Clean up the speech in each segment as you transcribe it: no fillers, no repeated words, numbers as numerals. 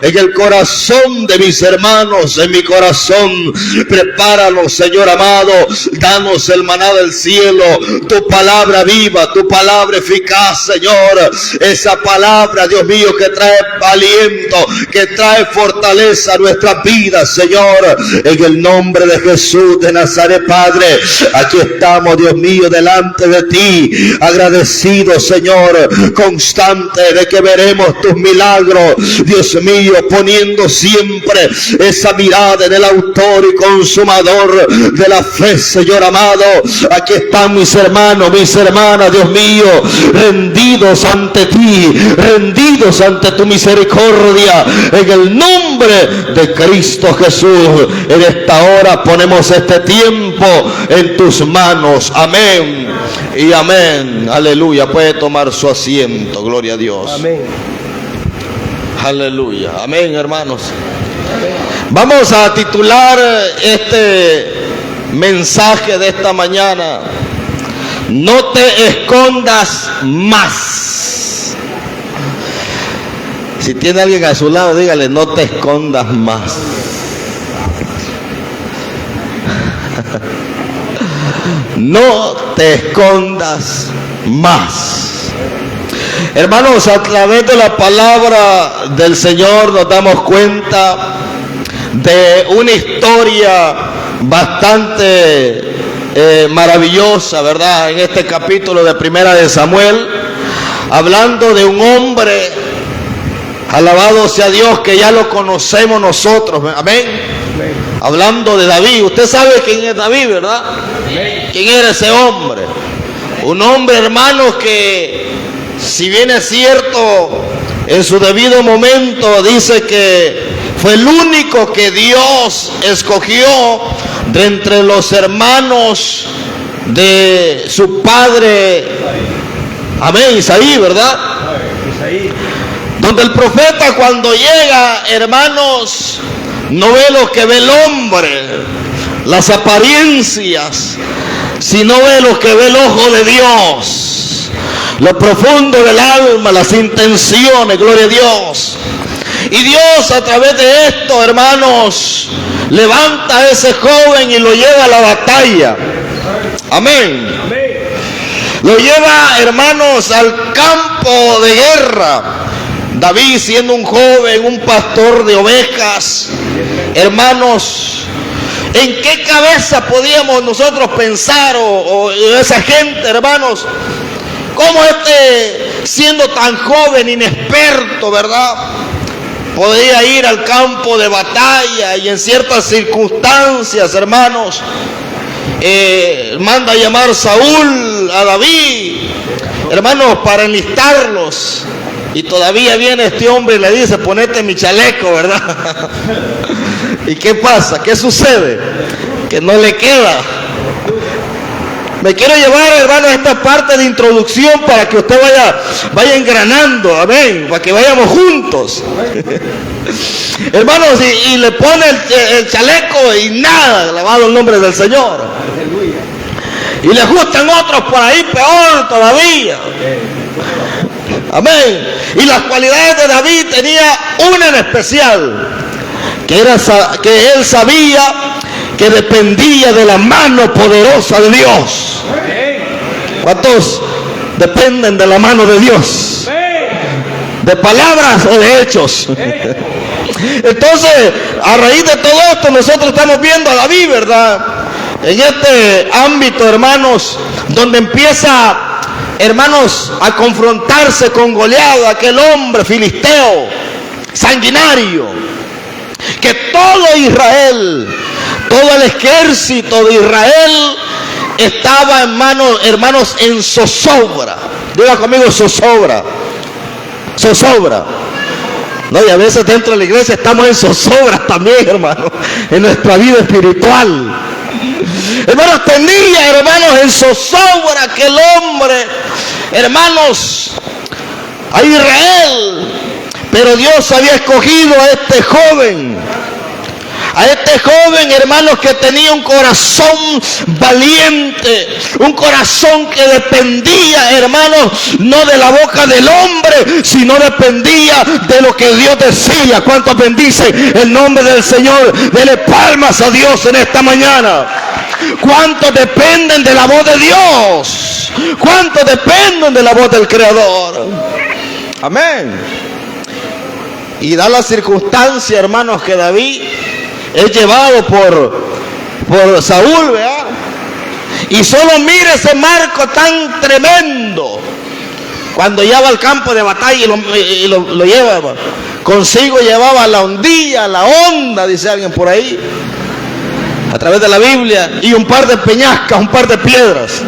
en el corazón de mis hermanos, en mi corazón. Prepáranos, Señor amado, danos el maná del cielo, tu palabra viva, tu palabra eficaz, Señor, esa palabra, Dios mío, que trae aliento, que trae fortaleza a nuestras vidas, Señor, en el nombre de Jesús de Nazaret, Padre. Aquí estamos, Dios mío, delante de ti, agradecidos, Señor, constante de que veremos tus milagros, Dios mío, poniendo siempre esa mirada en el autor y consumador de la fe, Señor amado. Aquí están mis hermanos, mis hermanas, Dios mío, rendidos ante ti, rendidos ante tu misericordia, en el nombre de Cristo Jesús. En esta hora ponemos este tiempo en tus manos. Amén y amén. Aleluya. Puede tomar su asiento. Gloria a Dios. Amén. Aleluya. Amén, hermanos. Amén. Vamos a titular este mensaje de esta mañana: no te escondas más. Si tiene alguien a su lado, dígale: no te escondas más. No te escondas más. Hermanos, a través de la palabra del Señor nos damos cuenta de una historia bastante maravillosa, ¿verdad? En este capítulo de Primera de Samuel, hablando de un hombre, alabado sea Dios, que ya lo conocemos nosotros. Amén. Amén. Hablando de David. Usted sabe quién es David, ¿verdad? Amén. ¿Quién era ese hombre? Un hombre, hermanos, que si bien es cierto, en su debido momento dice que fue el único que Dios escogió de entre los hermanos de su padre. Amén, Isaí, ¿verdad? Isaí. Donde el profeta, cuando llega, hermanos, no ve lo que ve el hombre, las apariencias, sino ve lo que ve el ojo de Dios, lo profundo del alma, las intenciones. Gloria a Dios. Y Dios, a través de esto, hermanos, levanta a ese joven y lo lleva a la batalla. Amén. Amén. Lo lleva, hermanos, al campo de guerra. David, siendo un joven, un pastor de ovejas, hermanos, ¿en qué cabeza podíamos nosotros pensar, o esa gente, hermanos, cómo siendo tan joven, inexperto, ¿verdad?, podía ir al campo de batalla y en ciertas circunstancias, hermanos, manda a llamar Saúl a David, hermanos, para enlistarlos? Y todavía viene este hombre y le dice: ponete mi chaleco, ¿verdad? ¿Y qué pasa? ¿Qué sucede? Que no le queda. Me quiero llevar, hermano, a esta parte de introducción para que usted vaya engranando, amén, para que vayamos juntos. Hermanos, y le pone el chaleco y nada, alabado el nombre del Señor. Y le ajustan otros por ahí peor todavía. Amén. Y las cualidades de David tenía una en especial, que él sabía que dependía de la mano poderosa de Dios. ¿Cuántos dependen de la mano de Dios? ¿De palabras o de hechos? Entonces, a raíz de todo esto, nosotros estamos viendo a David, ¿verdad?, en este ámbito, hermanos, donde empieza, hermanos, a confrontarse con Goliat, aquel hombre filisteo sanguinario, que todo Israel, todo el ejército de Israel estaba, hermanos, en zozobra. Diga conmigo: zozobra. Zozobra. No, y a veces dentro de la iglesia estamos en zozobra también, hermanos, en nuestra vida espiritual. Hermanos, tenía, hermanos, en zozobra aquel hombre, hermanos, a Israel. Pero Dios había escogido a este joven, A este joven, hermanos, que tenía un corazón valiente, un corazón que dependía, hermanos, no de la boca del hombre, sino dependía de lo que Dios decía. ¿Cuántos bendicen el nombre del Señor? Dele palmas a Dios en esta mañana. ¿Cuántos dependen de la voz de Dios? ¿Cuántos dependen de la voz del Creador? Amén. Y da la circunstancia, hermanos, que David es llevado por Saúl, ¿verdad? Y solo mire ese marco tan tremendo. Cuando lleva al campo de batalla y lo lleva, consigo llevaba la ondilla, la onda, dice alguien por ahí, a través de la Biblia, y un par de peñascas, un par de piedras,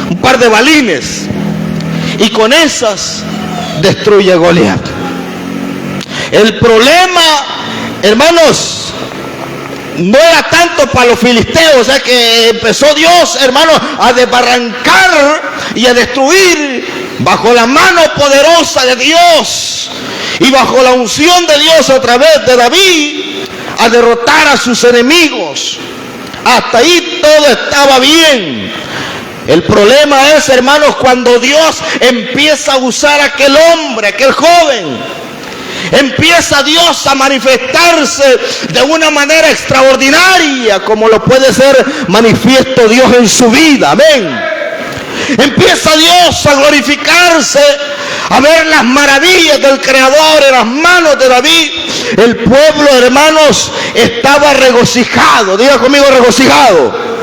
un par de balines, y con esas destruye a Goliat. El problema, hermanos, no era tanto para los filisteos, o sea que empezó Dios, hermanos, a desbarrancar y a destruir bajo la mano poderosa de Dios y bajo la unción de Dios a través de David, a derrotar a sus enemigos. Hasta ahí todo estaba bien. El problema es, hermanos, cuando Dios empieza a usar a aquel hombre, aquel joven, empieza Dios a manifestarse de una manera extraordinaria, como lo puede ser manifiesto Dios en su vida. Amén. Empieza Dios a glorificarse, a ver las maravillas del Creador en las manos de David. El pueblo, hermanos, estaba regocijado. Diga conmigo, regocijado.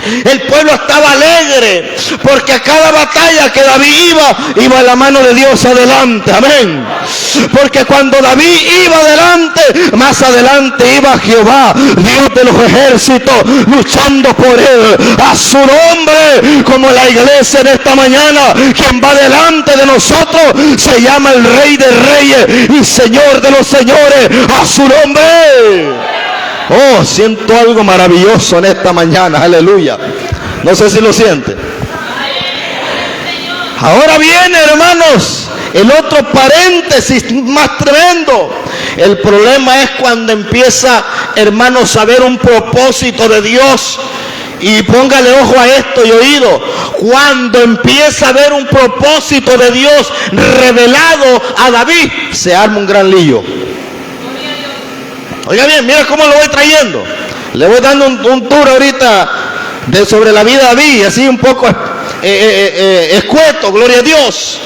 El pueblo estaba alegre, porque a cada batalla que David iba la mano de Dios adelante. Amén. Porque cuando David iba adelante, más adelante iba Jehová, Dios de los ejércitos, luchando por él. A su nombre, como la iglesia en esta mañana, quien va delante de nosotros se llama el Rey de Reyes y Señor de los Señores. A su nombre. Oh, siento algo maravilloso en esta mañana, aleluya. No sé si lo siente. Ahora viene, hermanos, el otro paréntesis más tremendo. El problema es cuando empieza, hermanos, a ver un propósito de Dios. Y póngale ojo a esto y oído. Cuando empieza a ver un propósito de Dios revelado a David, se arma un gran lío. Oiga bien, mira cómo lo voy trayendo. Le voy dando un tour ahorita sobre la vida de David, así un poco escueto, gloria a Dios.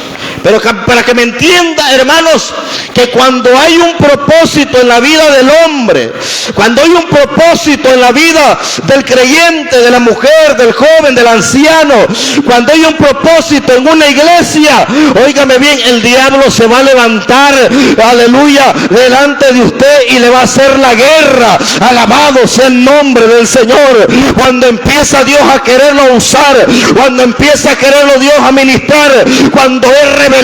Pero para que me entienda, hermanos, que cuando hay un propósito en la vida del hombre, cuando hay un propósito en la vida del creyente, de la mujer, del joven, del anciano, cuando hay un propósito en una iglesia, óigame bien, el diablo se va a levantar, aleluya, delante de usted y le va a hacer la guerra. Alabado sea el nombre del Señor. Cuando empieza Dios a quererlo usar, cuando empieza a quererlo Dios a ministrar, cuando es revelado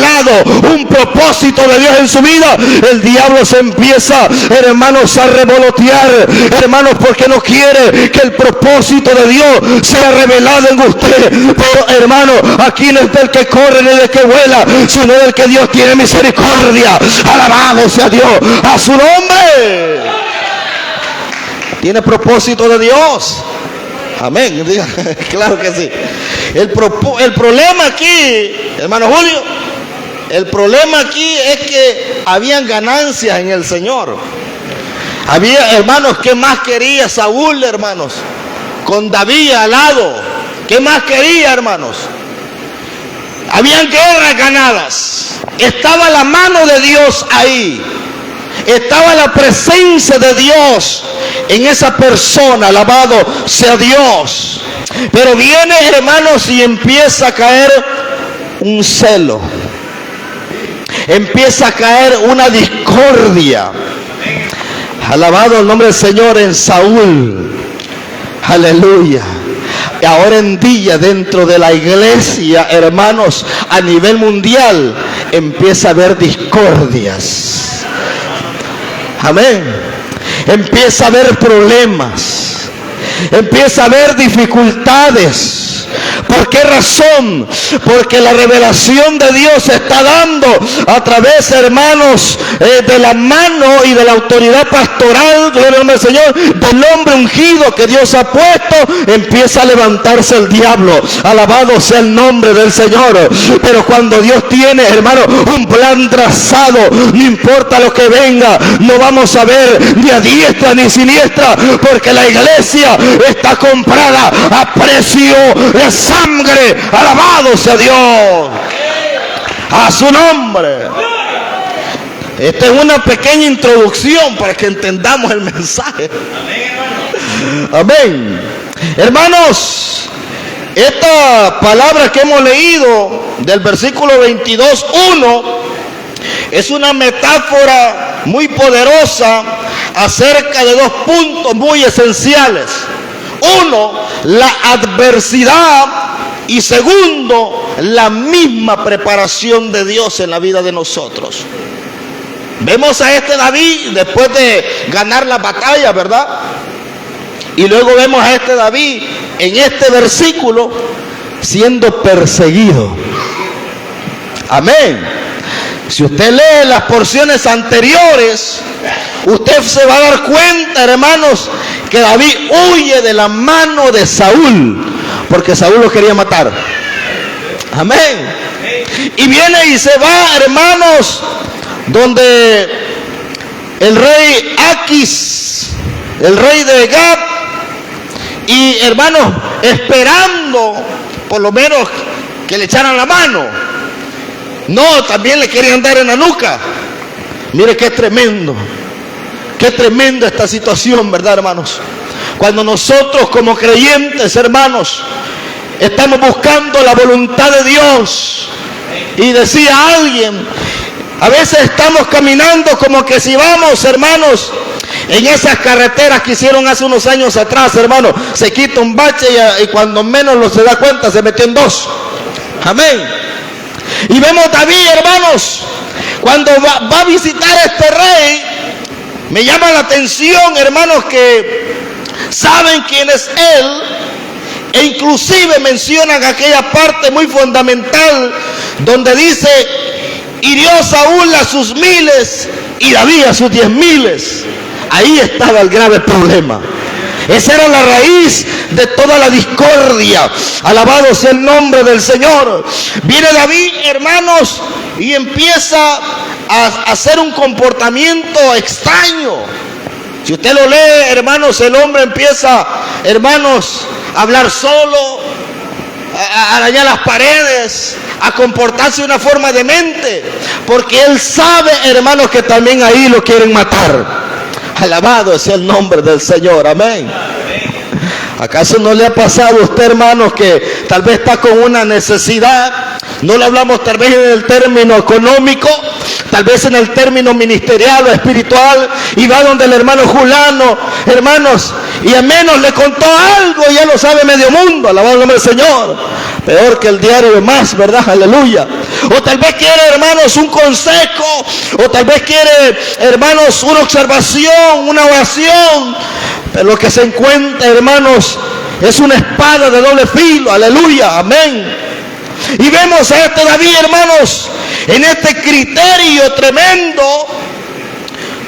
un propósito de Dios en su vida, el diablo se empieza, hermanos, a revolotear, hermanos, porque no quiere que el propósito de Dios sea revelado en usted. Pero, hermano, aquí no es del que corre ni del que vuela, sino del que Dios tiene misericordia. Alabado sea Dios, a su nombre. Tiene propósito de Dios. Amén. Claro que sí. El problema aquí, hermano Julio, el problema aquí es que habían ganancias en el Señor. Había, hermanos, ¿qué más quería Saúl, hermanos? Con David al lado. ¿Qué más quería, hermanos? Habían guerras ganadas. Estaba la mano de Dios ahí. Estaba la presencia de Dios en esa persona. Alabado sea Dios. Pero viene, hermanos, y empieza a caer un celo. Empieza a caer una discordia. Alabado el nombre del Señor en Saúl. Aleluya. Y ahora en día, dentro de la iglesia, hermanos, a nivel mundial, empieza a haber discordias. Amén. Empieza a haber problemas. Empieza a haber dificultades. ¿Por qué razón? Porque la revelación de Dios se está dando a través, hermanos, de la mano y de la autoridad pastoral, gloria al Señor, del hombre ungido que Dios ha puesto. Empieza a levantarse el diablo. Alabado sea el nombre del Señor. Pero cuando Dios tiene, hermano, un plan trazado, no importa lo que venga, no vamos a ver ni a diestra ni siniestra, porque la iglesia está comprada a precio de sangre. Alabado sea Dios, a su nombre. Esta es una pequeña introducción para que entendamos el mensaje. Amén. Hermanos, esta palabra que hemos leído del versículo 22:1 es una metáfora muy poderosa acerca de dos puntos muy esenciales. Uno, la adversidad, y segundo, la misma preparación de Dios en la vida de nosotros. Vemos a este David después de ganar la batalla, ¿verdad? Y luego vemos a este David en este versículo siendo perseguido. Amén. Si usted lee las porciones anteriores, usted se va a dar cuenta, hermanos, que David huye de la mano de Saúl, porque Saúl lo quería matar. Amén. Y viene y se va, hermanos, donde el rey Aquis, el rey de Gad, y hermanos, esperando por lo menos que le echaran la mano. No, también le querían dar en la nuca. Mire qué tremenda esta situación, ¿verdad, hermanos? Cuando nosotros como creyentes, hermanos, estamos buscando la voluntad de Dios. Y decía alguien, a veces estamos caminando como que si vamos, hermanos, en esas carreteras que hicieron hace unos años atrás, hermanos, se quita un bache y cuando menos lo se da cuenta se metió en dos. Amén. Y vemos David, hermanos, cuando va a visitar a este rey, me llama la atención, hermanos, que saben quién es él, e inclusive mencionan aquella parte muy fundamental donde dice: hirió Saúl a sus 1000 y David a sus 10.000. Ahí estaba el grave problema. Esa era la raíz de toda la discordia. Alabado sea el nombre del Señor. Viene David, hermanos, y empieza a hacer un comportamiento extraño. Si usted lo lee, hermanos, el hombre empieza, hermanos, a hablar solo, a arañar las paredes, a comportarse de una forma demente, porque él sabe, hermanos, que también ahí lo quieren matar. Alabado sea el nombre del Señor, amén. ¿Acaso no le ha pasado a usted, hermanos, que tal vez está con una necesidad? No lo hablamos tal vez en el término económico, tal vez en el término ministerial o espiritual, y va donde el hermano Julano, hermanos, y a menos le contó algo, ya lo sabe medio mundo, alabado el nombre del Señor. Peor que el diario de más, ¿verdad? Aleluya. O tal vez quiere, hermanos, un consejo, o tal vez quiere, hermanos, una observación, una oración, pero lo que se encuentra, hermanos, es una espada de doble filo, aleluya, amén. Y vemos a este David, hermanos, en este criterio tremendo,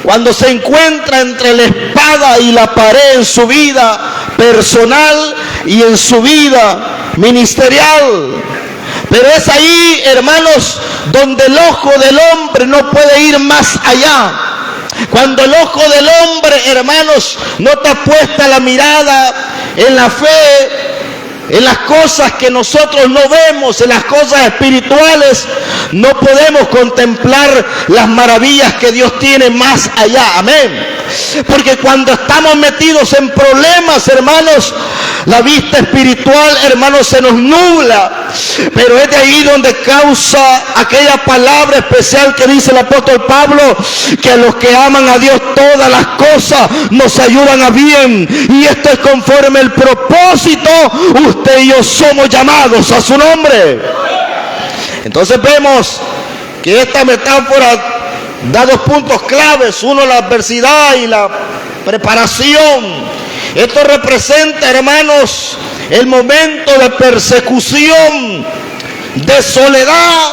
cuando se encuentra entre la espada y la pared en su vida personal y en su vida ministerial. Pero es ahí, hermanos, donde el ojo del hombre no puede ir más allá. Cuando el ojo del hombre, hermanos, no está puesta la mirada en la fe, en las cosas que nosotros no vemos, en las cosas espirituales, no podemos contemplar las maravillas que Dios tiene más allá. Amén. Porque cuando estamos metidos en problemas, hermanos, la vista espiritual, hermanos, se nos nubla. Pero es de ahí donde causa aquella palabra especial que dice el apóstol Pablo, que a los que aman a Dios todas las cosas nos ayudan a bien. Y esto es conforme el propósito. Usted y yo somos llamados a su nombre. Entonces vemos que esta metáfora da dos puntos claves. Uno, la adversidad y la preparación. Esto representa, hermanos, el momento de persecución, de soledad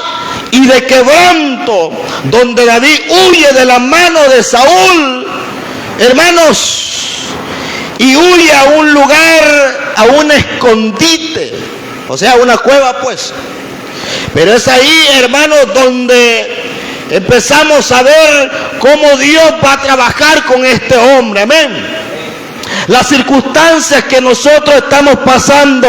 y de quebranto, donde David huye de la mano de Saúl, hermanos, y huye a un lugar, a un escondite, o sea, una cueva pues. Pero es ahí, hermanos, donde empezamos a ver cómo Dios va a trabajar con este hombre, amén. Las circunstancias que nosotros estamos pasando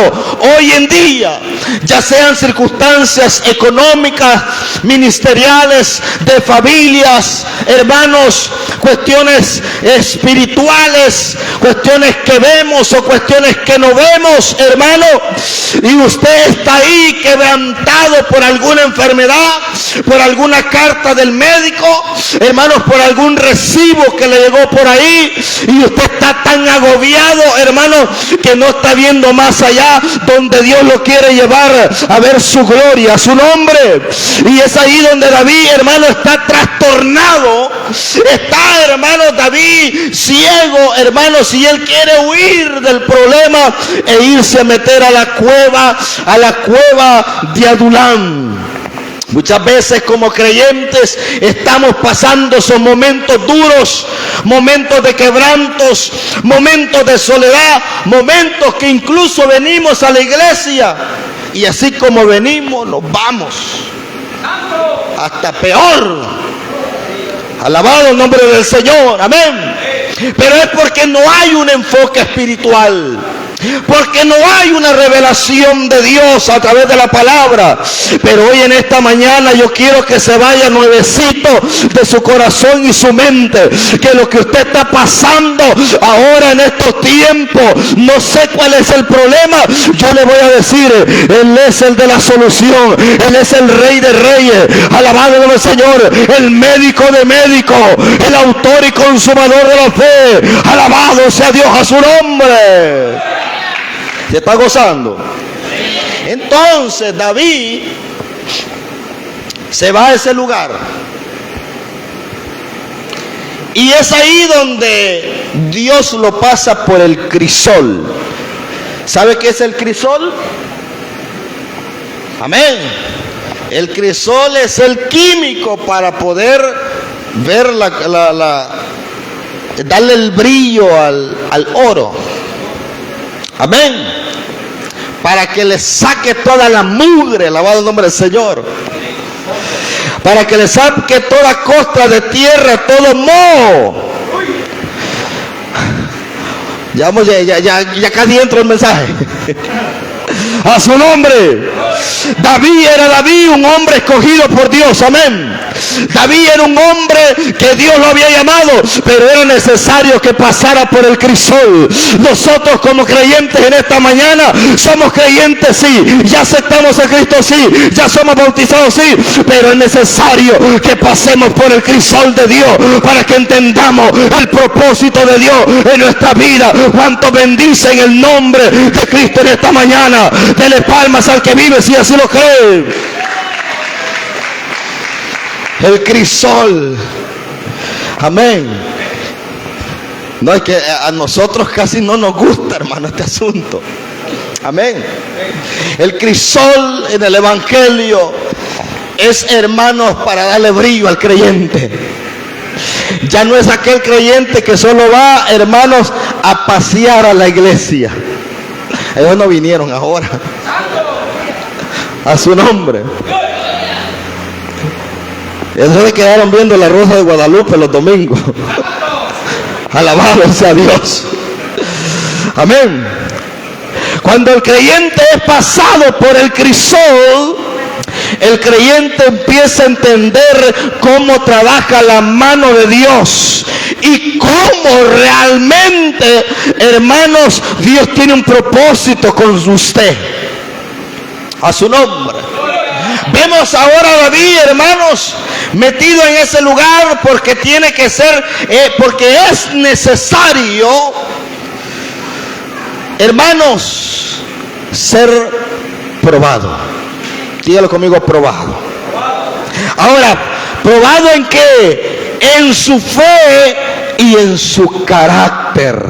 hoy en día, ya sean circunstancias económicas, ministeriales, de familias, hermanos, cuestiones espirituales, cuestiones que vemos o cuestiones que no vemos, hermano, y usted está ahí quebrantado por alguna enfermedad, por alguna carta del médico, hermanos, por algún recibo que le llegó por ahí, y usted está tan agobiado, hermano, que no está viendo más allá donde Dios lo quiere llevar a ver su gloria, su nombre. Y es ahí donde David, hermano, está trastornado, está, hermano, David ciego, hermano, si él quiere huir del problema e irse a meter a la cueva de Adulán. Muchas veces como creyentes estamos pasando esos momentos duros, momentos de quebrantos, momentos de soledad, momentos que incluso venimos a la iglesia y así como venimos nos vamos, hasta peor. Alabado el nombre del Señor, amén. Pero es porque no hay un enfoque espiritual, porque no hay una revelación de Dios a través de la palabra. Pero hoy en esta mañana yo quiero que se vaya nuevecito de su corazón y su mente, que lo que usted está pasando ahora en estos tiempos, no sé cuál es el problema, yo le voy a decir, Él es el de la solución, Él es el Rey de Reyes, alabado el Señor, el médico de médicos, el autor y consumador de la fe, alabado sea Dios a su nombre. ¿Se está gozando? Entonces David se va a ese lugar. Y es ahí donde Dios lo pasa por el crisol. ¿Sabe qué es el crisol? Amén. El crisol es el químico para poder ver darle el brillo al oro. Amén. Para que le saque toda la mugre, alabado el nombre del Señor. Para que le saque toda costra de tierra, todo moho. Ya casi entro el mensaje. A su nombre. David era un hombre escogido por Dios, amén. David era un hombre que Dios lo había llamado, pero era necesario que pasara por el crisol. Nosotros como creyentes en esta mañana somos creyentes, sí, ya aceptamos a Cristo, sí, ya somos bautizados, sí, pero es necesario que pasemos por el crisol de Dios para que entendamos el propósito de Dios en nuestra vida. Cuánto bendicen el nombre de Cristo en esta mañana. Dele palmas al que vive si así lo cree. El crisol, amén. No, es que a nosotros casi no nos gusta, hermano, este asunto, amén. El crisol en el evangelio es, hermanos, para darle brillo al creyente. Ya no es aquel creyente que solo va, hermanos, a pasear a la iglesia. Ellos no vinieron ahora. A su nombre. Ellos se quedaron viendo la Rosa de Guadalupe los domingos. Alabado sea Dios. Amén. Cuando el creyente es pasado por el crisol, el creyente empieza a entender cómo trabaja la mano de Dios y cómo realmente, hermanos, Dios tiene un propósito con usted. A su nombre. Vemos ahora a David, hermanos, metido en ese lugar porque tiene que ser, porque es necesario, hermanos, ser probado. Dígalo conmigo, probado. Ahora, ¿probado en qué? En su fe y en su carácter.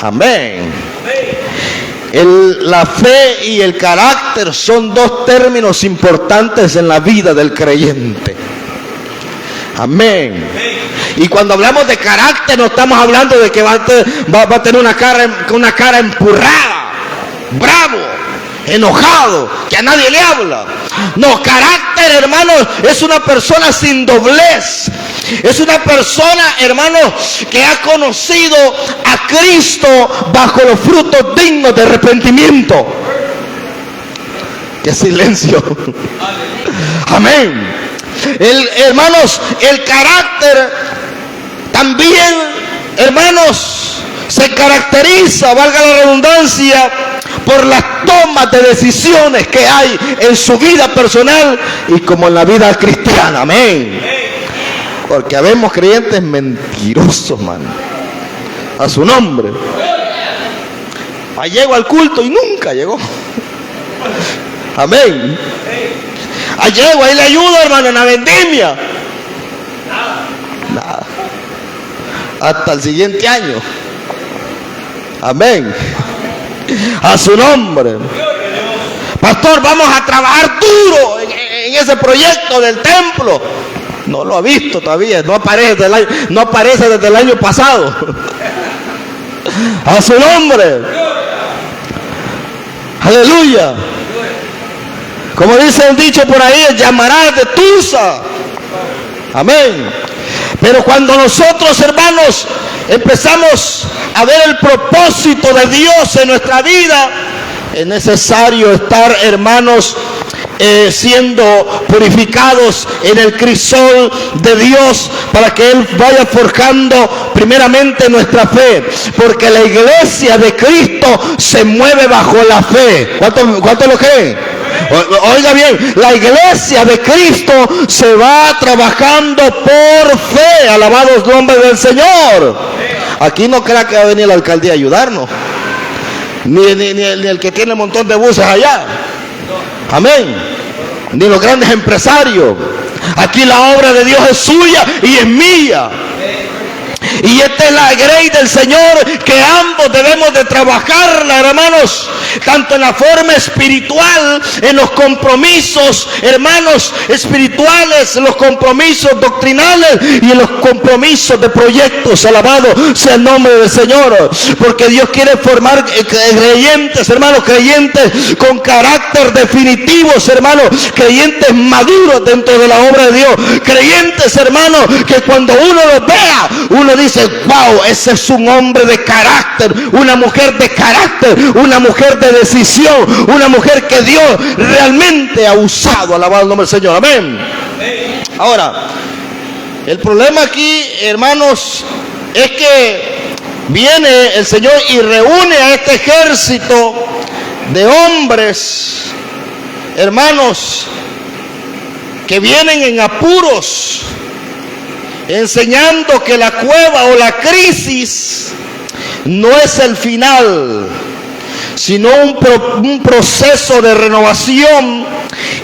Amén. La fe y el carácter son dos términos importantes en la vida del creyente. Amén. Y cuando hablamos de carácter no estamos hablando de que va a tener una cara empurrada, bravo, enojado, que a nadie le habla. No, carácter, hermanos, es una persona sin doblez. Es una persona, hermanos, que ha conocido a Cristo bajo los frutos dignos de arrepentimiento. ¡Qué silencio! Amén. Hermanos, el carácter también, hermanos, se caracteriza, valga la redundancia, por las tomas de decisiones que hay en su vida personal y como en la vida cristiana. Amén. Porque habemos creyentes mentirosos, man. A su nombre. Ahí llego al culto y nunca llegó. Amén. Ahí llego, ahí le ayudo, hermano, en la vendimia. Nada. Hasta el siguiente año. Amén. A su nombre. Pastor, vamos a trabajar duro en ese proyecto del templo. No lo ha visto todavía, no aparece desde el año pasado. A su nombre. Aleluya. Como dice el dicho por ahí, llamarás de tusa. Amén. Pero cuando nosotros, hermanos, empezamos a ver el propósito de Dios en nuestra vida, es necesario estar, hermanos, siendo purificados en el crisol de Dios para que Él vaya forjando primeramente nuestra fe, porque la iglesia de Cristo se mueve bajo la fe. ¿Cuánto lo creen? Oiga bien, la iglesia de Cristo se va trabajando por fe. Alabado el nombre del Señor. Aquí no crea que va a venir la alcaldía a ayudarnos, ni el que tiene un montón de buses allá. Amén. Ni los grandes empresarios. Aquí la obra de Dios es suya y es mía. Y esta es la grey del Señor, que ambos debemos de trabajarla, hermanos, tanto en la forma espiritual, en los compromisos, hermanos, espirituales, los compromisos doctrinales y en los compromisos de proyectos. Alabado sea el nombre del Señor, porque Dios quiere formar creyentes, hermanos, creyentes con carácter definitivos, hermanos, creyentes maduros dentro de la obra de Dios, creyentes, hermanos, que cuando uno los vea, uno dice: wow, ese es un hombre de carácter, una mujer de carácter, una mujer de decisión, una mujer que Dios realmente ha usado. Alabado el nombre del Señor. Amén. Ahora, el problema aquí, hermanos, es que viene el Señor y reúne a este ejército de hombres, hermanos, que vienen en apuros, enseñando que la cueva o la crisis no es el final, sino un proceso de renovación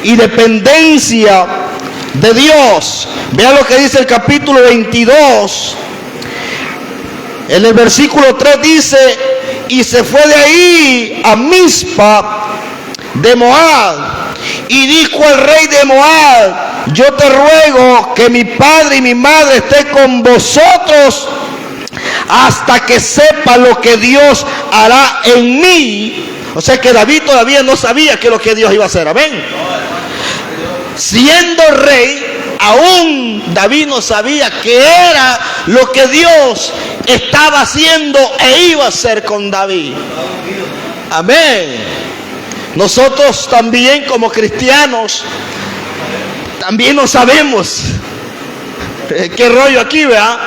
y dependencia de Dios. Vean lo que dice el capítulo 22. En el versículo 3 dice: y se fue de ahí a Mizpa de Moab, y dijo el rey de Moab: yo te ruego que mi padre y mi madre estén con vosotros hasta que sepa lo que Dios hará en mí. O sea que David todavía no sabía qué es lo que Dios iba a hacer. Amén. Siendo rey, aún David no sabía qué era lo que Dios estaba haciendo e iba a hacer con David. Amén. Nosotros también, como cristianos, también no sabemos qué rollo aquí, ¿verdad?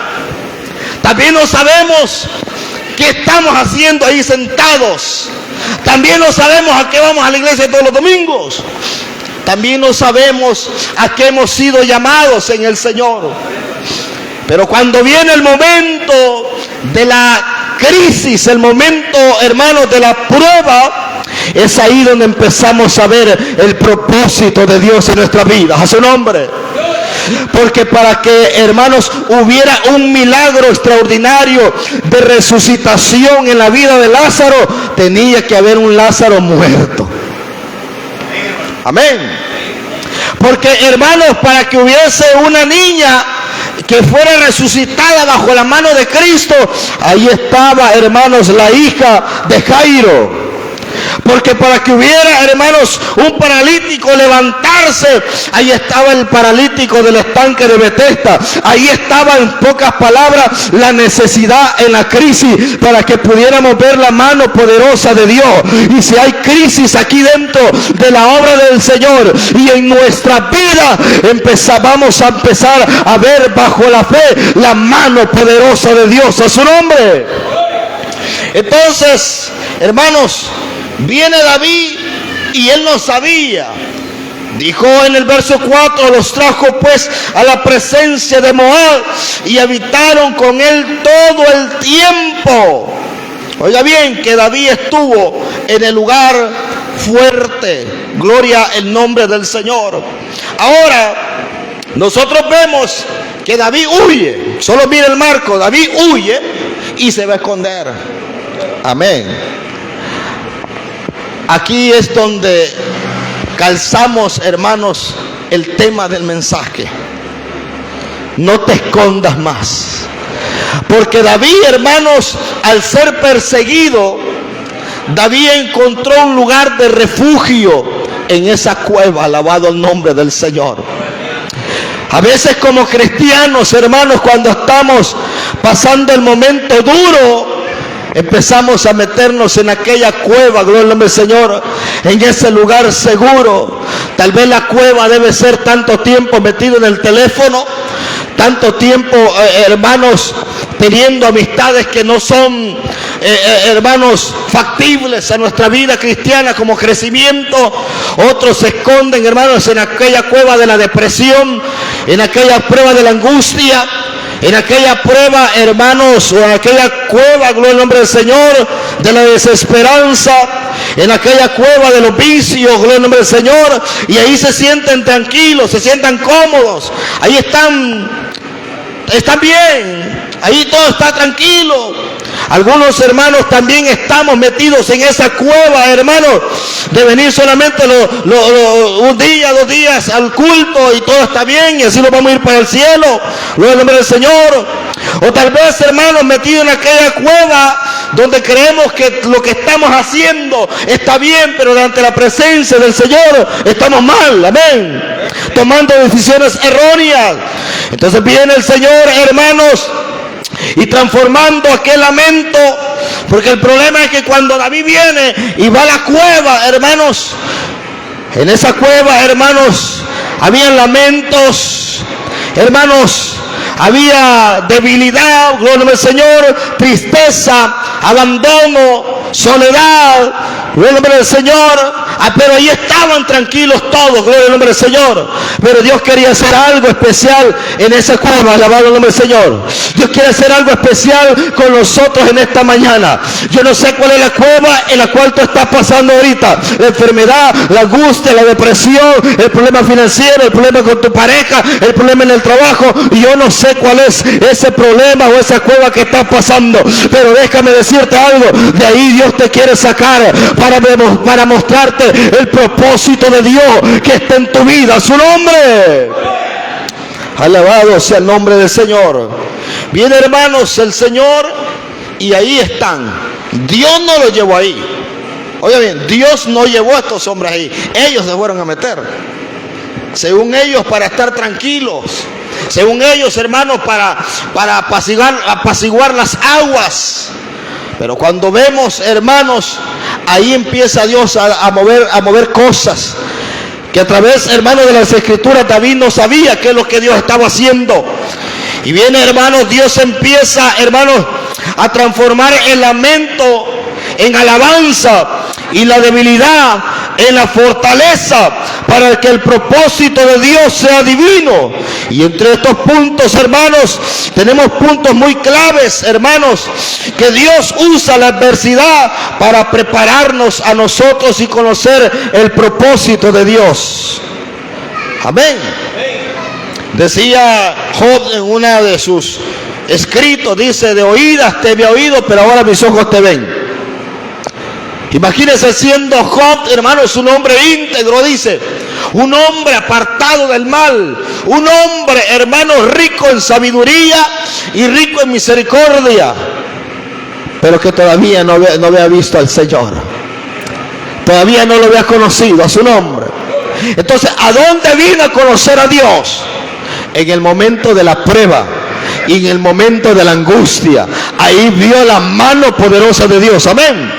También no sabemos qué estamos haciendo ahí sentados. También no sabemos a qué vamos a la iglesia todos los domingos. También no sabemos a qué hemos sido llamados en el Señor. Pero cuando viene el momento de la crisis, el momento, hermanos, de la prueba, es ahí donde empezamos a ver el propósito de Dios en nuestra vida. A su nombre. Porque para que, hermanos, hubiera un milagro extraordinario de resucitación en la vida de Lázaro, tenía que haber un Lázaro muerto. Amén. Porque, hermanos, para que hubiese una niña que fuera resucitada bajo la mano de Cristo, ahí estaba, hermanos, la hija de Jairo. Porque para que hubiera, hermanos, un paralítico levantarse, ahí estaba el paralítico del estanque de Betesda. Ahí estaba, en pocas palabras, la necesidad en la crisis, para que pudiéramos ver la mano poderosa de Dios. Y si hay crisis aquí dentro de la obra del Señor y en nuestra vida, vamos a empezar a ver bajo la fe la mano poderosa de Dios. A su nombre. Entonces, hermanos, viene David y él no sabía. Dijo en el verso 4: los trajo pues a la presencia de Moab y habitaron con él todo el tiempo. Oiga bien, que David estuvo en el lugar fuerte. Gloria el nombre del Señor. Ahora, nosotros vemos que David huye. Solo mire el marco. David huye y se va a esconder. Amén. Aquí es donde calzamos, hermanos, el tema del mensaje. No te escondas más. Porque David, hermanos, al ser perseguido, David encontró un lugar de refugio en esa cueva. Alabado el nombre del Señor. A veces como cristianos, hermanos, cuando estamos pasando el momento duro, empezamos a meternos en aquella cueva, gloria al nombre del Señor, en ese lugar seguro. Tal vez la cueva debe ser tanto tiempo metido en el teléfono, tanto tiempo, hermanos, teniendo amistades que no son, hermanos, factibles a nuestra vida cristiana como crecimiento. Otros se esconden, hermanos, en aquella cueva de la depresión, en aquella prueba de la angustia, en aquella prueba, hermanos, o en aquella cueva, gloria al nombre del Señor, de la desesperanza, en aquella cueva de los vicios, gloria al nombre del Señor, y ahí se sienten tranquilos, se sientan cómodos, ahí están bien, ahí todo está tranquilo. Algunos hermanos también estamos metidos en esa cueva, hermanos, de venir solamente un día, 2 días al culto y todo está bien y así nos vamos a ir para el cielo, gloria al nombre del Señor. O tal vez, hermanos, metidos en aquella cueva donde creemos que lo que estamos haciendo está bien, pero ante la presencia del Señor estamos mal, amén, tomando decisiones erróneas. Entonces viene el Señor, hermanos, y transformando aquel lamento, porque el problema es que cuando David viene y va a la cueva, hermanos, en esa cueva, hermanos, había lamentos, hermanos, había debilidad, gloria al Señor, tristeza, abandono, soledad, gloria al nombre del Señor. Pero ahí estaban tranquilos todos, gloria al nombre del Señor. Pero Dios quería hacer algo especial en esa cueva, alabado el nombre del Señor. Dios quiere hacer algo especial con nosotros en esta mañana. Yo no sé cuál es la cueva en la cual tú estás pasando ahorita. La enfermedad, la angustia, la depresión, el problema financiero, el problema con tu pareja, el problema en el trabajo. Y yo no sé cuál es ese problema o esa cueva que estás pasando. Pero déjame decirte algo. De ahí Dios te quiere sacar para mostrarte el propósito de Dios que está en tu vida. Su nombre, alabado sea el nombre del Señor. Bien, hermanos, el Señor, y ahí están. Dios no los llevó ahí. Oiga bien, Dios no llevó a estos hombres ahí. Ellos se fueron a meter, según ellos, para estar tranquilos, según ellos, hermanos, para apaciguar las aguas. Pero cuando vemos, hermanos, ahí empieza Dios a mover cosas que a través, hermanos, de las Escrituras David no sabía qué es lo que Dios estaba haciendo. Y viene, hermanos, Dios empieza, hermanos, a transformar el lamento en alabanza y la debilidad en la fortaleza, para que el propósito de Dios sea divino. Y entre estos puntos, hermanos, tenemos puntos muy claves, hermanos, que Dios usa la adversidad para prepararnos a nosotros y conocer el propósito de Dios. Amén. Decía Job en una de sus escritos, dice: de oídas te había oído, pero ahora mis ojos te ven. Imagínense siendo Job, hermanos, un hombre íntegro, dice, un hombre apartado del mal, un hombre, hermanos, rico en sabiduría y rico en misericordia, pero que todavía no había visto al Señor, todavía no lo había conocido a su nombre. Entonces, ¿a dónde vino a conocer a Dios? En el momento de la prueba y en el momento de la angustia. Ahí vio la mano poderosa de Dios. Amén.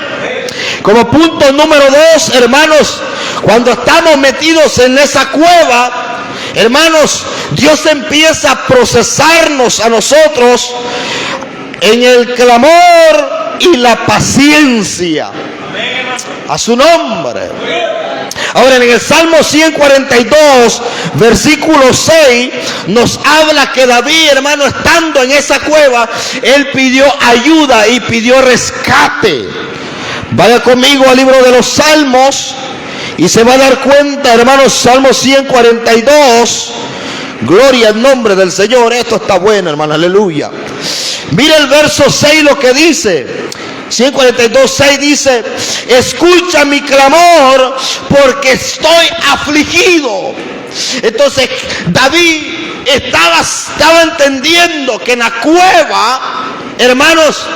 Como punto número 2, hermanos, cuando estamos metidos en esa cueva, hermanos, Dios empieza a procesarnos a nosotros en el clamor y la paciencia. A su nombre. Ahora, en el Salmo 142, versículo 6, nos habla que David, hermano, estando en esa cueva, él pidió ayuda y pidió rescate. Vaya conmigo al libro de los Salmos y se va a dar cuenta, hermanos, Salmo 142. Gloria al nombre del Señor. Esto está bueno, hermano, aleluya. Mira el verso 6 lo que dice. 142:6 dice: escucha mi clamor porque estoy afligido. Entonces David estaba entendiendo que en la cueva, hermanos,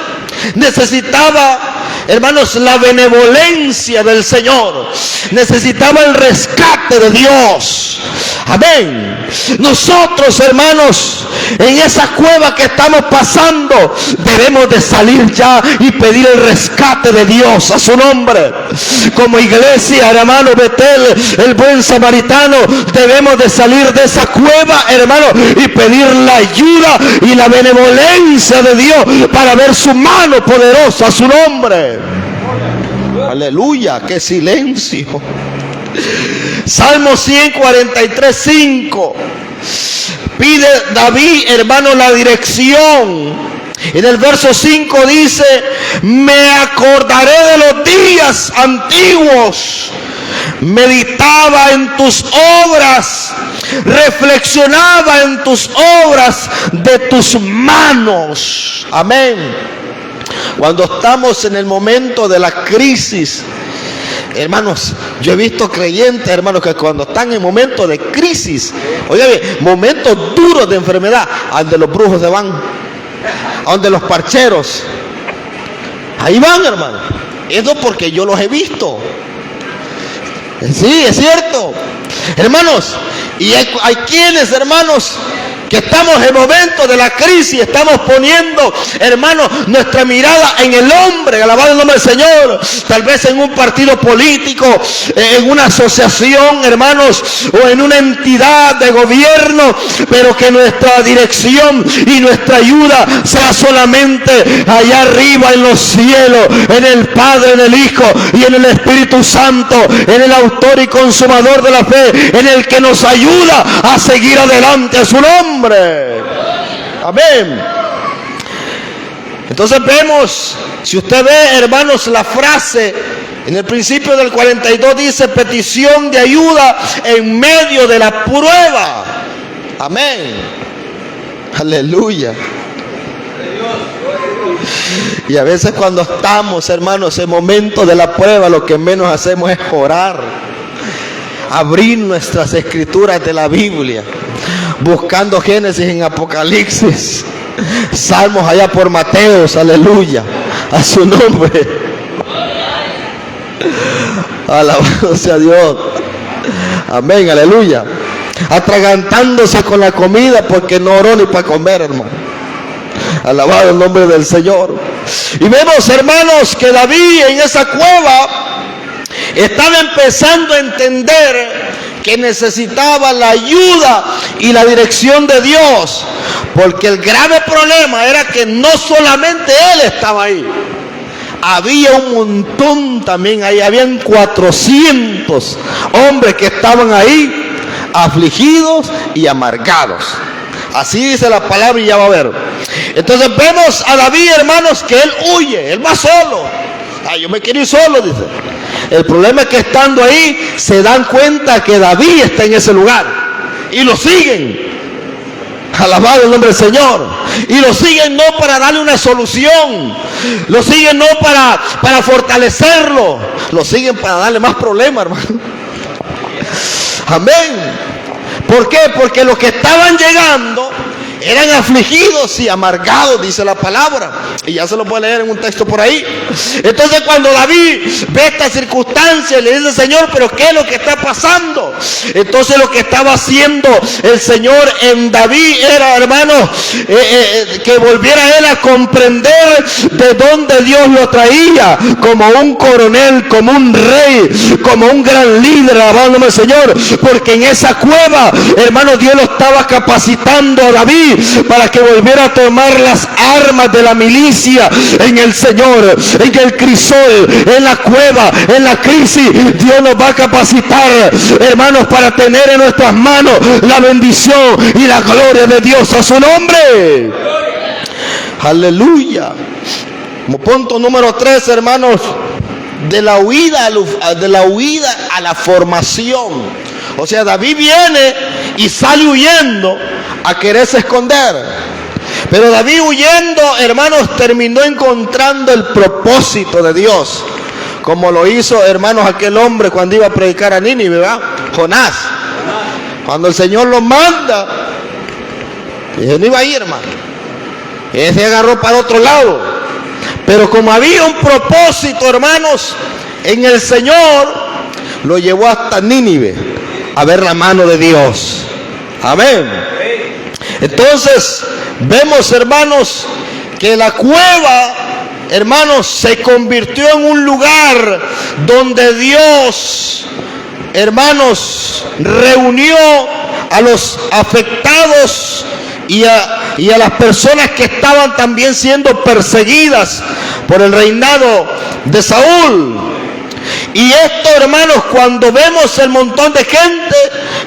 necesitaba, hermanos, la benevolencia del Señor, necesitaba el rescate de Dios. Amén. Nosotros, hermanos, en esa cueva que estamos pasando, debemos de salir ya y pedir el rescate de Dios a su nombre. Como iglesia, hermano Betel, el buen samaritano, debemos de salir de esa cueva, hermano, y pedir la ayuda y la benevolencia de Dios para ver su mano poderosa a su nombre. Aleluya, qué silencio. Salmo 143:5. Pide David, hermano, la dirección. En el verso 5 dice: me acordaré de los días antiguos, meditaba en tus obras, reflexionaba en tus obras de tus manos. Amén. Cuando estamos en el momento de la crisis, hermanos, yo he visto creyentes, hermanos, que cuando están en momentos de crisis, oye, momentos duros de enfermedad, a donde los brujos se van, a donde los parcheros, ahí van, hermano. Eso porque yo los he visto. Sí, es cierto, hermanos. Y hay quienes, hermanos, que estamos en momentos de la crisis, estamos poniendo, hermanos, nuestra mirada en el hombre, alabado el nombre del Señor, tal vez en un partido político, en una asociación, hermanos, o en una entidad de gobierno, pero que nuestra dirección y nuestra ayuda sea solamente allá arriba en los cielos, en el Padre, en el Hijo y en el Espíritu Santo, en el autor y consumador de la fe, en el que nos ayuda a seguir adelante a su nombre. Amén. Entonces vemos, si usted ve, hermanos, la frase en el principio del 42 dice: petición de ayuda en medio de la prueba. Amén. Aleluya. Y a veces cuando estamos, hermanos, en momentos de la prueba, lo que menos hacemos es orar, abrir nuestras escrituras de la Biblia, buscando Génesis en Apocalipsis, Salmos allá por Mateos, aleluya, a su nombre. Alabado sea Dios. Amén, aleluya. Atragantándose con la comida porque no oró ni para comer, hermano. Alabado el nombre del Señor. Y vemos, hermanos, que David en esa cueva estaba empezando a entender que necesitaba la ayuda y la dirección de Dios, porque el grave problema era que no solamente él estaba ahí, había un montón también ahí, habían 400 hombres que estaban ahí afligidos y amargados. Así dice la palabra y ya va a ver. Entonces vemos a David, hermanos, que él huye, él va solo. Yo me quiero ir solo, dice. El problema es que estando ahí se dan cuenta que David está en ese lugar y lo siguen. Alabado el nombre del Señor. Y lo siguen no para darle una solución, lo siguen no para fortalecerlo, lo siguen para darle más problemas, hermano. Amén. ¿Por qué? Porque los que estaban llegando eran afligidos y amargados, dice la palabra. Y ya se lo puede leer en un texto por ahí. Entonces cuando David ve esta circunstancia, le dice: Señor, ¿pero qué es lo que está pasando? Entonces lo que estaba haciendo el Señor en David era, hermanos, que volviera él a comprender de dónde Dios lo traía, como un coronel, como un rey, como un gran líder, alabándome al Señor. Porque en esa cueva, hermanos, Dios lo estaba capacitando a David para que volviera a tomar las armas de la milicia en el Señor, en el crisol, en la cueva, en la crisis. Dios nos va a capacitar, hermanos, para tener en nuestras manos la bendición y la gloria de Dios a su nombre. Aleluya. Como punto número 3, hermanos, de la huida a la formación. O sea, David viene y sale huyendo a quererse esconder. Pero David huyendo, hermanos, terminó encontrando el propósito de Dios. Como lo hizo, hermanos, aquel hombre cuando iba a predicar a Nínive, ¿verdad? Jonás. Cuando el Señor lo manda, él no iba a ir, hermano. Él se agarró para otro lado. Pero como había un propósito, hermanos, en el Señor, lo llevó hasta Nínive a ver la mano de Dios. Amén. Entonces vemos, hermanos, que la cueva, hermanos, se convirtió en un lugar donde Dios, hermanos, reunió a los afectados y a las personas que estaban también siendo perseguidas por el reinado de Saúl. Y esto, hermanos, cuando vemos el montón de gente,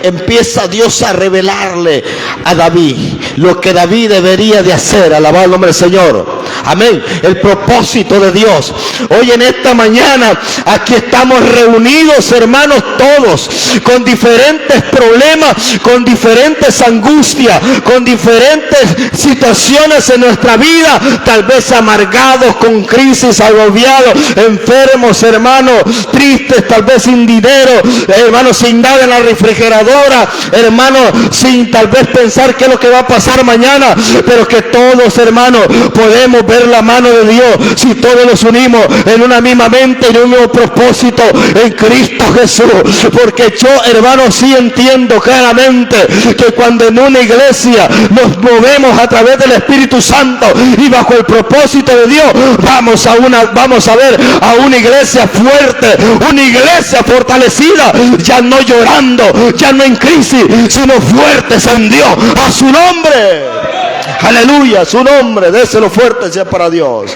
empieza Dios a revelarle a David lo que David debería de hacer. Alabado el nombre del Señor. Amén. El propósito de Dios. Hoy en esta mañana, aquí estamos reunidos, hermanos, todos, con diferentes problemas, con diferentes angustias, con diferentes situaciones en nuestra vida, tal vez amargados, con crisis, agobiados, enfermos, hermanos, tristes, tal vez sin dinero, hermanos, sin nada en la refrigeradora, hermanos, sin tal vez pensar qué es lo que va a pasar mañana, pero que todos, hermanos, podemos ver la mano de Dios si todos nos unimos en una misma mente, en un mismo propósito en Cristo Jesús. Porque yo, hermanos, sí entiendo claramente que cuando en una iglesia nos movemos a través del Espíritu Santo y bajo el propósito de Dios, vamos a ver a una iglesia fuerte, una iglesia fortalecida, ya no llorando, ya no en crisis, sino fuertes en Dios, a su nombre. Aleluya, su nombre, déselo fuerte sea para Dios.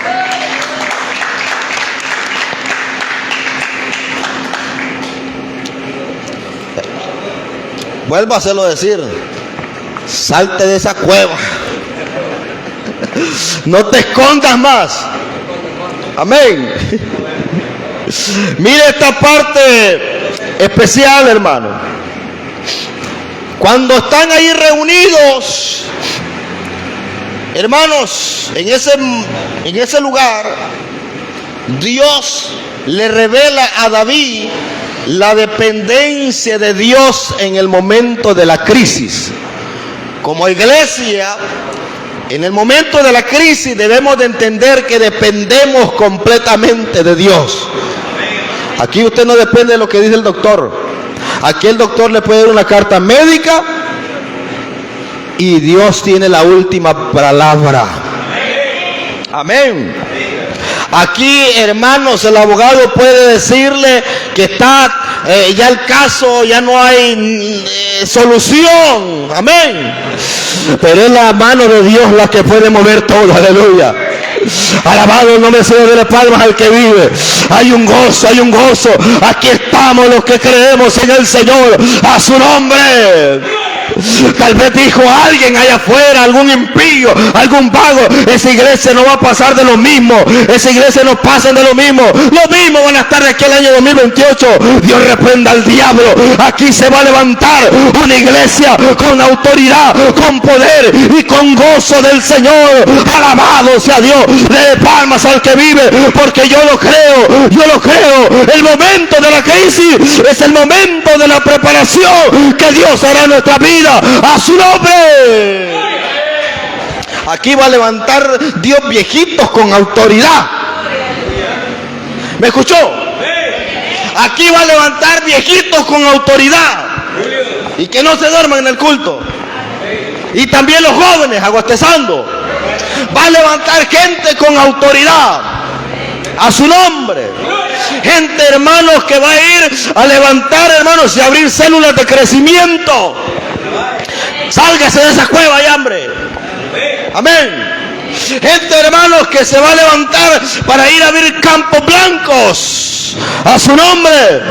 Vuelvo a hacerlo decir, salte de esa cueva, no te escondas más. Amén. Mire esta parte especial, hermano. Cuando están ahí reunidos, hermanos, en ese lugar, Dios le revela a David la dependencia de Dios en el momento de la crisis. Como iglesia, en el momento de la crisis debemos de entender que dependemos completamente de Dios. Aquí usted no depende de lo que dice el doctor. Aquí el doctor le puede dar una carta médica y Dios tiene la última palabra. Amén. Aquí, hermanos, el abogado puede decirle que está ya el caso, ya no hay solución. Amén. Pero es la mano de Dios la que puede mover todo. Aleluya. Alabado el nombre del Señor, de las palmas al que vive. Hay un gozo, hay un gozo. Aquí estamos los que creemos en el Señor, a su nombre. Tal vez dijo alguien allá afuera, algún impío, algún vago: esa iglesia no va a pasar de lo mismo, esa iglesia no pasa de lo mismo van a estar de aquí al año 2028. Dios reprenda al diablo. Aquí se va a levantar una iglesia con autoridad, con poder y con gozo del Señor. Alabado sea Dios. Le palmas al que vive, porque yo lo creo. El momento de la crisis es el momento de la preparación que Dios hará en nuestra vida, a su nombre. Aquí va a levantar Dios viejitos con autoridad. ¿Me escuchó? Aquí va a levantar viejitos con autoridad, y que no se duerman en el culto. Y también los jóvenes aguastezando. Va a levantar gente con autoridad, a su nombre. Gente, hermanos, que va a ir a levantar, hermanos, y abrir células de crecimiento. Sálgase de esa cueva, hay hambre. Amén. Gente, hermanos, que se va a levantar para ir a abrir campos blancos, a su nombre.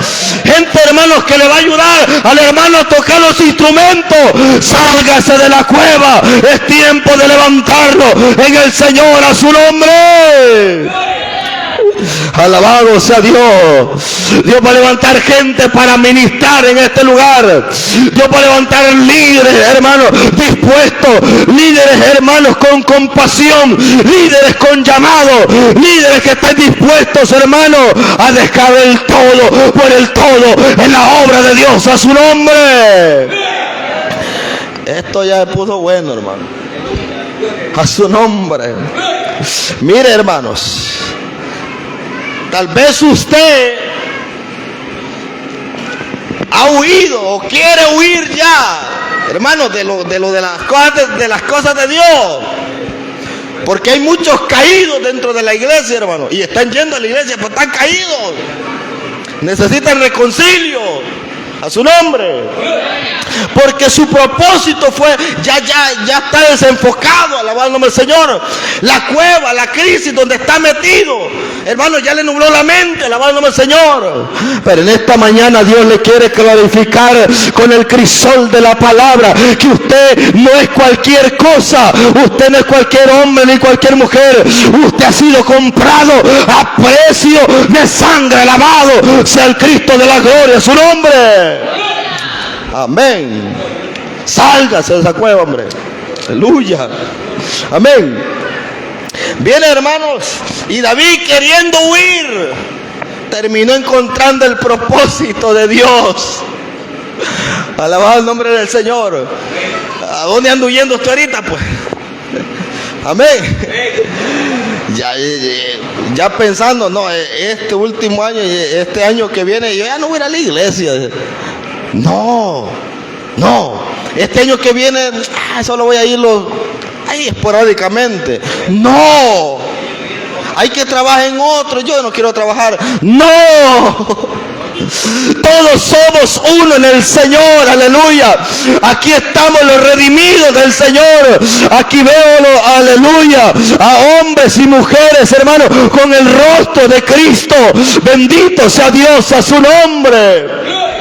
Gente, hermanos, que le va a ayudar al hermano a tocar los instrumentos. Sálgase de la cueva, es tiempo de levantarlo en el Señor, a su nombre. Alabado sea Dios. Dios va a levantar gente para ministrar en este lugar. Dios va a levantar líderes, hermanos, dispuestos. Líderes, hermanos, con compasión. Líderes con llamado. Líderes que estén dispuestos, hermanos, a dejar el todo por el todo en la obra de Dios, a su nombre. Esto ya se puso bueno, hermano. A su nombre. Mire, hermanos, tal vez usted ha huido o quiere huir ya, hermanos, de las cosas de Dios, porque hay muchos caídos dentro de la iglesia, hermanos, y están yendo a la iglesia, pero están caídos. Necesitan reconcilio, a su nombre, porque su propósito fue ya está desenfocado. Alabado el nombre del Señor. La cueva, la crisis donde está metido, hermano, ya le nubló la mente. Alabado el nombre del Señor. Pero en esta mañana Dios le quiere clarificar con el crisol de la palabra que usted no es cualquier cosa, usted no es cualquier hombre ni cualquier mujer. Usted ha sido comprado a precio de sangre. Alabado sea el Cristo de la gloria, su nombre. Amén. Sálgase de esa cueva, hombre. Aleluya. Amén. Bien, hermanos, y David, queriendo huir, terminó encontrando el propósito de Dios. Alabado el nombre del Señor. ¿A dónde ando huyendo usted ahorita, pues? Amén. Ya pensando, no, este último año, este año que viene, yo ya no voy a ir a la iglesia. No, este año que viene solo voy a irlo esporádicamente. No, hay que trabajar en otro, yo no quiero trabajar. No, todos somos uno en el Señor, aleluya. Aquí estamos los redimidos del Señor. Aquí veo, aleluya, a hombres y mujeres, hermanos, con el rostro de Cristo. Bendito sea Dios, a su nombre.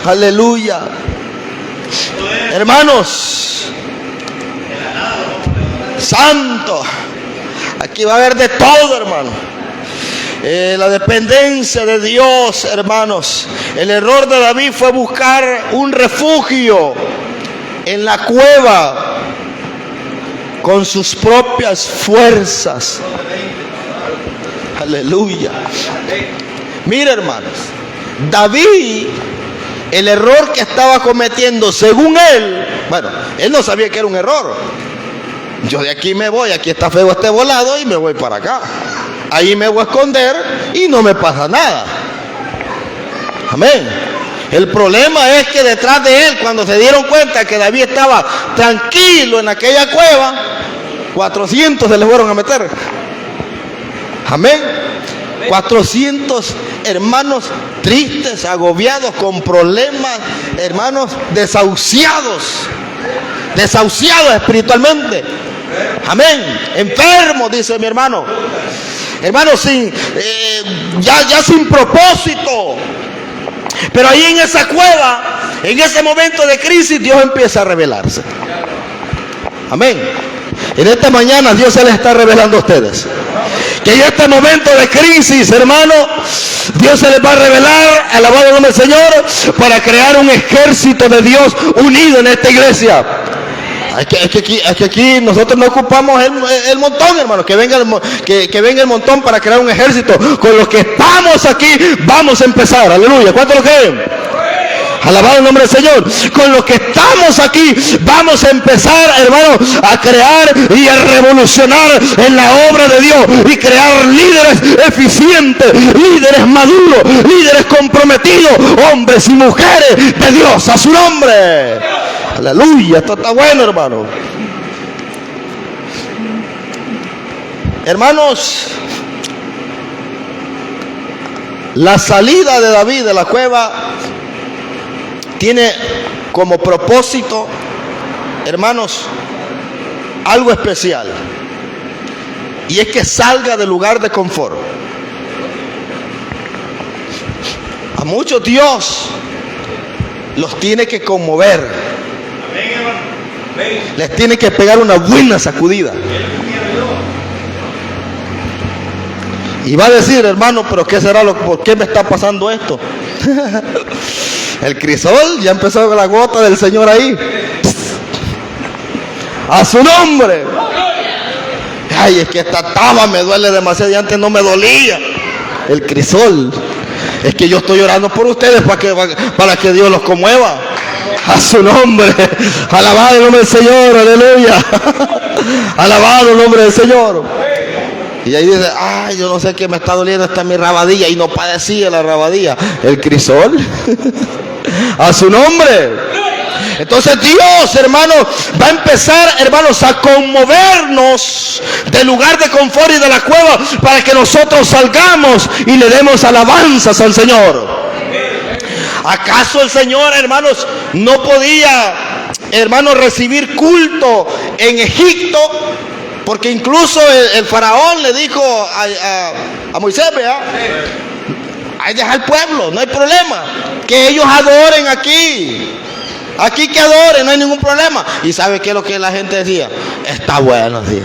Aleluya. Hermanos, santo, aquí va a haber de todo, hermano. La dependencia de Dios, hermanos. El error de David fue buscar un refugio en la cueva con sus propias fuerzas. Aleluya. Mira, hermanos, David, el error que estaba cometiendo, según él, bueno, él no sabía que era un error. Yo de aquí me voy, aquí está feo este volado, y me voy para acá. Ahí me voy a esconder y no me pasa nada. Amén. El problema es que detrás de él, cuando se dieron cuenta que David estaba tranquilo en aquella cueva, 400 se le fueron a meter. Amén. 400 hermanos tristes, agobiados, con problemas, hermanos, desahuciados espiritualmente. Amén. Enfermos, dice mi hermano. Hermanos, ya sin propósito. Pero ahí en esa cueva en ese momento de crisis Dios empieza a revelarse. Amén. En esta mañana Dios se les está revelando a ustedes que en este momento de crisis, hermano, Dios se les va a revelar, alabado el nombre del Señor, para crear un ejército de Dios unido en esta iglesia. Es que aquí nosotros no ocupamos el montón, hermano. Que venga el montón para crear un ejército. Con los que estamos aquí vamos a empezar. Aleluya. ¿Cuántos lo creen? Alabado el nombre del Señor. Con los que estamos aquí vamos a empezar, hermano, a crear y a revolucionar en la obra de Dios y crear líderes eficientes, líderes maduros, líderes comprometidos, hombres y mujeres de Dios a su nombre. Aleluya, esto está bueno, hermano. Hermanos, la salida de David de la cueva tiene como propósito, hermanos, algo especial. Y es que salga del lugar de confort. A muchos Dios los tiene que conmover. Les tiene que pegar una buena sacudida. Y va a decir, hermano, pero ¿qué será por qué me está pasando esto? El crisol, ya empezó la gota del Señor ahí. A su nombre. Ay, es que esta taba me duele demasiado y antes no me dolía. El crisol. Es que yo estoy orando por ustedes para que Dios los conmueva. A su nombre. Alabado el nombre del Señor. Aleluya. Alabado el nombre del Señor. Y ahí dice, ay, yo no sé qué me está doliendo, esta mi rabadilla. Y no padecía la rabadilla. El crisol. A su nombre. Entonces Dios, hermanos, va a empezar, hermanos, a conmovernos del lugar de confort y de la cueva para que nosotros salgamos y le demos alabanzas al Señor. ¿Acaso el Señor, hermanos, no podía, hermanos, recibir culto en Egipto? Porque incluso el faraón le dijo a Moisés, ¿verdad? Ahí deja el pueblo, no hay problema. Que ellos adoren aquí. Aquí que adoren, no hay ningún problema. ¿Y sabe qué es lo que la gente decía? Está bueno, decía.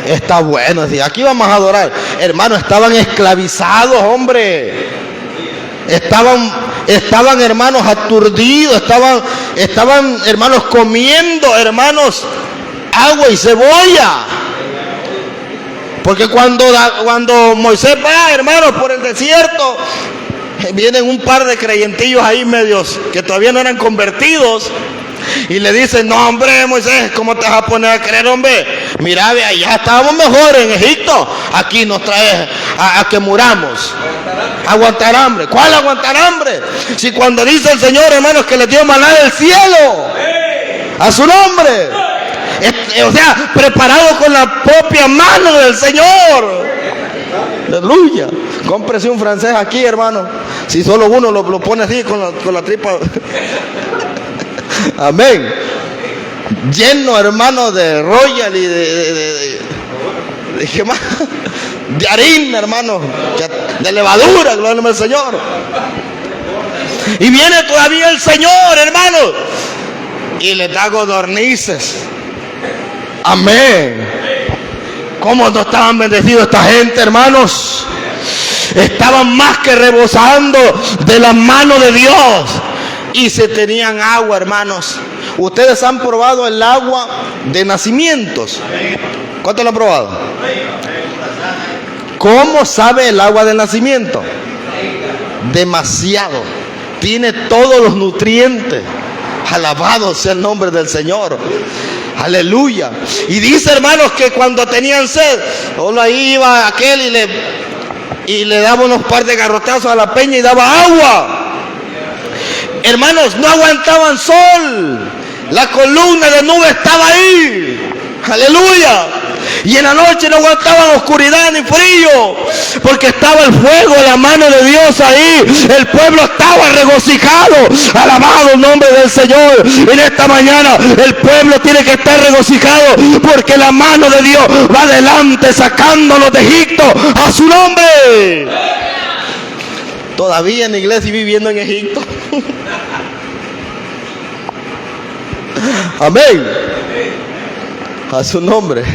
Está bueno, decía. Aquí vamos a adorar. Hermanos, estaban esclavizados, hombre. Estaban hermanos aturdidos. Estaban hermanos comiendo, hermanos, agua y cebolla. Porque cuando Moisés va, hermanos, por el desierto, vienen un par de creyentillos ahí medios que todavía no eran convertidos y le dicen, no hombre Moisés, ¿cómo te vas a poner a creer, hombre? Mira, ve, allá estábamos mejor en Egipto, aquí nos traes a que muramos. Aguantar hambre. ¿Cuál aguantar hambre? Si cuando dice el Señor, hermanos, que les dio maná del cielo, a su nombre, o sea, preparado con la propia mano del Señor. Aleluya. Cómprese un francés aquí, hermano. Si solo uno lo pone así con la tripa. Amén. Lleno, hermano, de royal y de ¿qué más? De harina, hermano. De levadura, gloria al Señor. Y viene todavía el Señor, hermano, y le da codornices. Amén. ¿Cómo no estaban bendecidos esta gente, hermanos? Estaban más que rebosando de la mano de Dios. Y se tenían agua, hermanos. Ustedes han probado el agua de nacimientos. ¿Cuántos lo han probado? ¿Cómo sabe el agua de nacimiento? Demasiado. Tiene todos los nutrientes. Alabado sea el nombre del Señor. Aleluya. Y dice, hermanos, que cuando tenían sed, solo ahí iba aquel y le daba unos par de garrotazos a la peña y daba agua. Hermanos, no aguantaban sol. La columna de nube estaba ahí. Aleluya. Y en la noche no aguantaban oscuridad ni frío, porque estaba el fuego, la mano de Dios ahí. El pueblo estaba regocijado. Alabado el nombre del Señor. En esta mañana el pueblo tiene que estar regocijado, porque la mano de Dios va adelante sacándolos de Egipto a su nombre. todavía en la iglesia y viviendo en Egipto. Amén. A su nombre.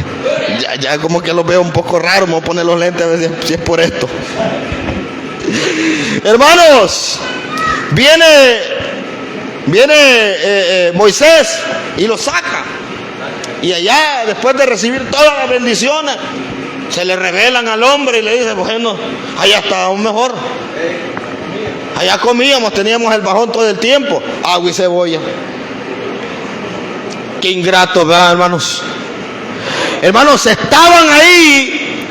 Ya como que lo veo un poco raro. Me voy a poner los lentes a ver si es por esto. Hermanos, viene Moisés y lo saca. Y allá, después de recibir todas las bendiciones, se le revelan al hombre y le dice: bueno, allá estábamos mejor. Allá comíamos, teníamos el bajón todo el tiempo, agua y cebolla. Qué ingrato, ¿verdad, hermanos? Hermanos, estaban ahí,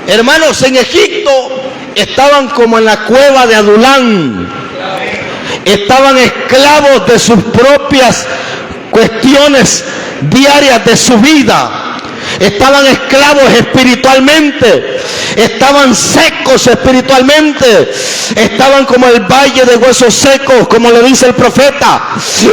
hermanos, en Egipto, estaban como en la cueva de Adulán. Estaban esclavos de sus propias cuestiones diarias de su vida. Estaban esclavos espiritualmente, estaban secos espiritualmente, estaban como el valle de huesos secos, como lo dice el profeta.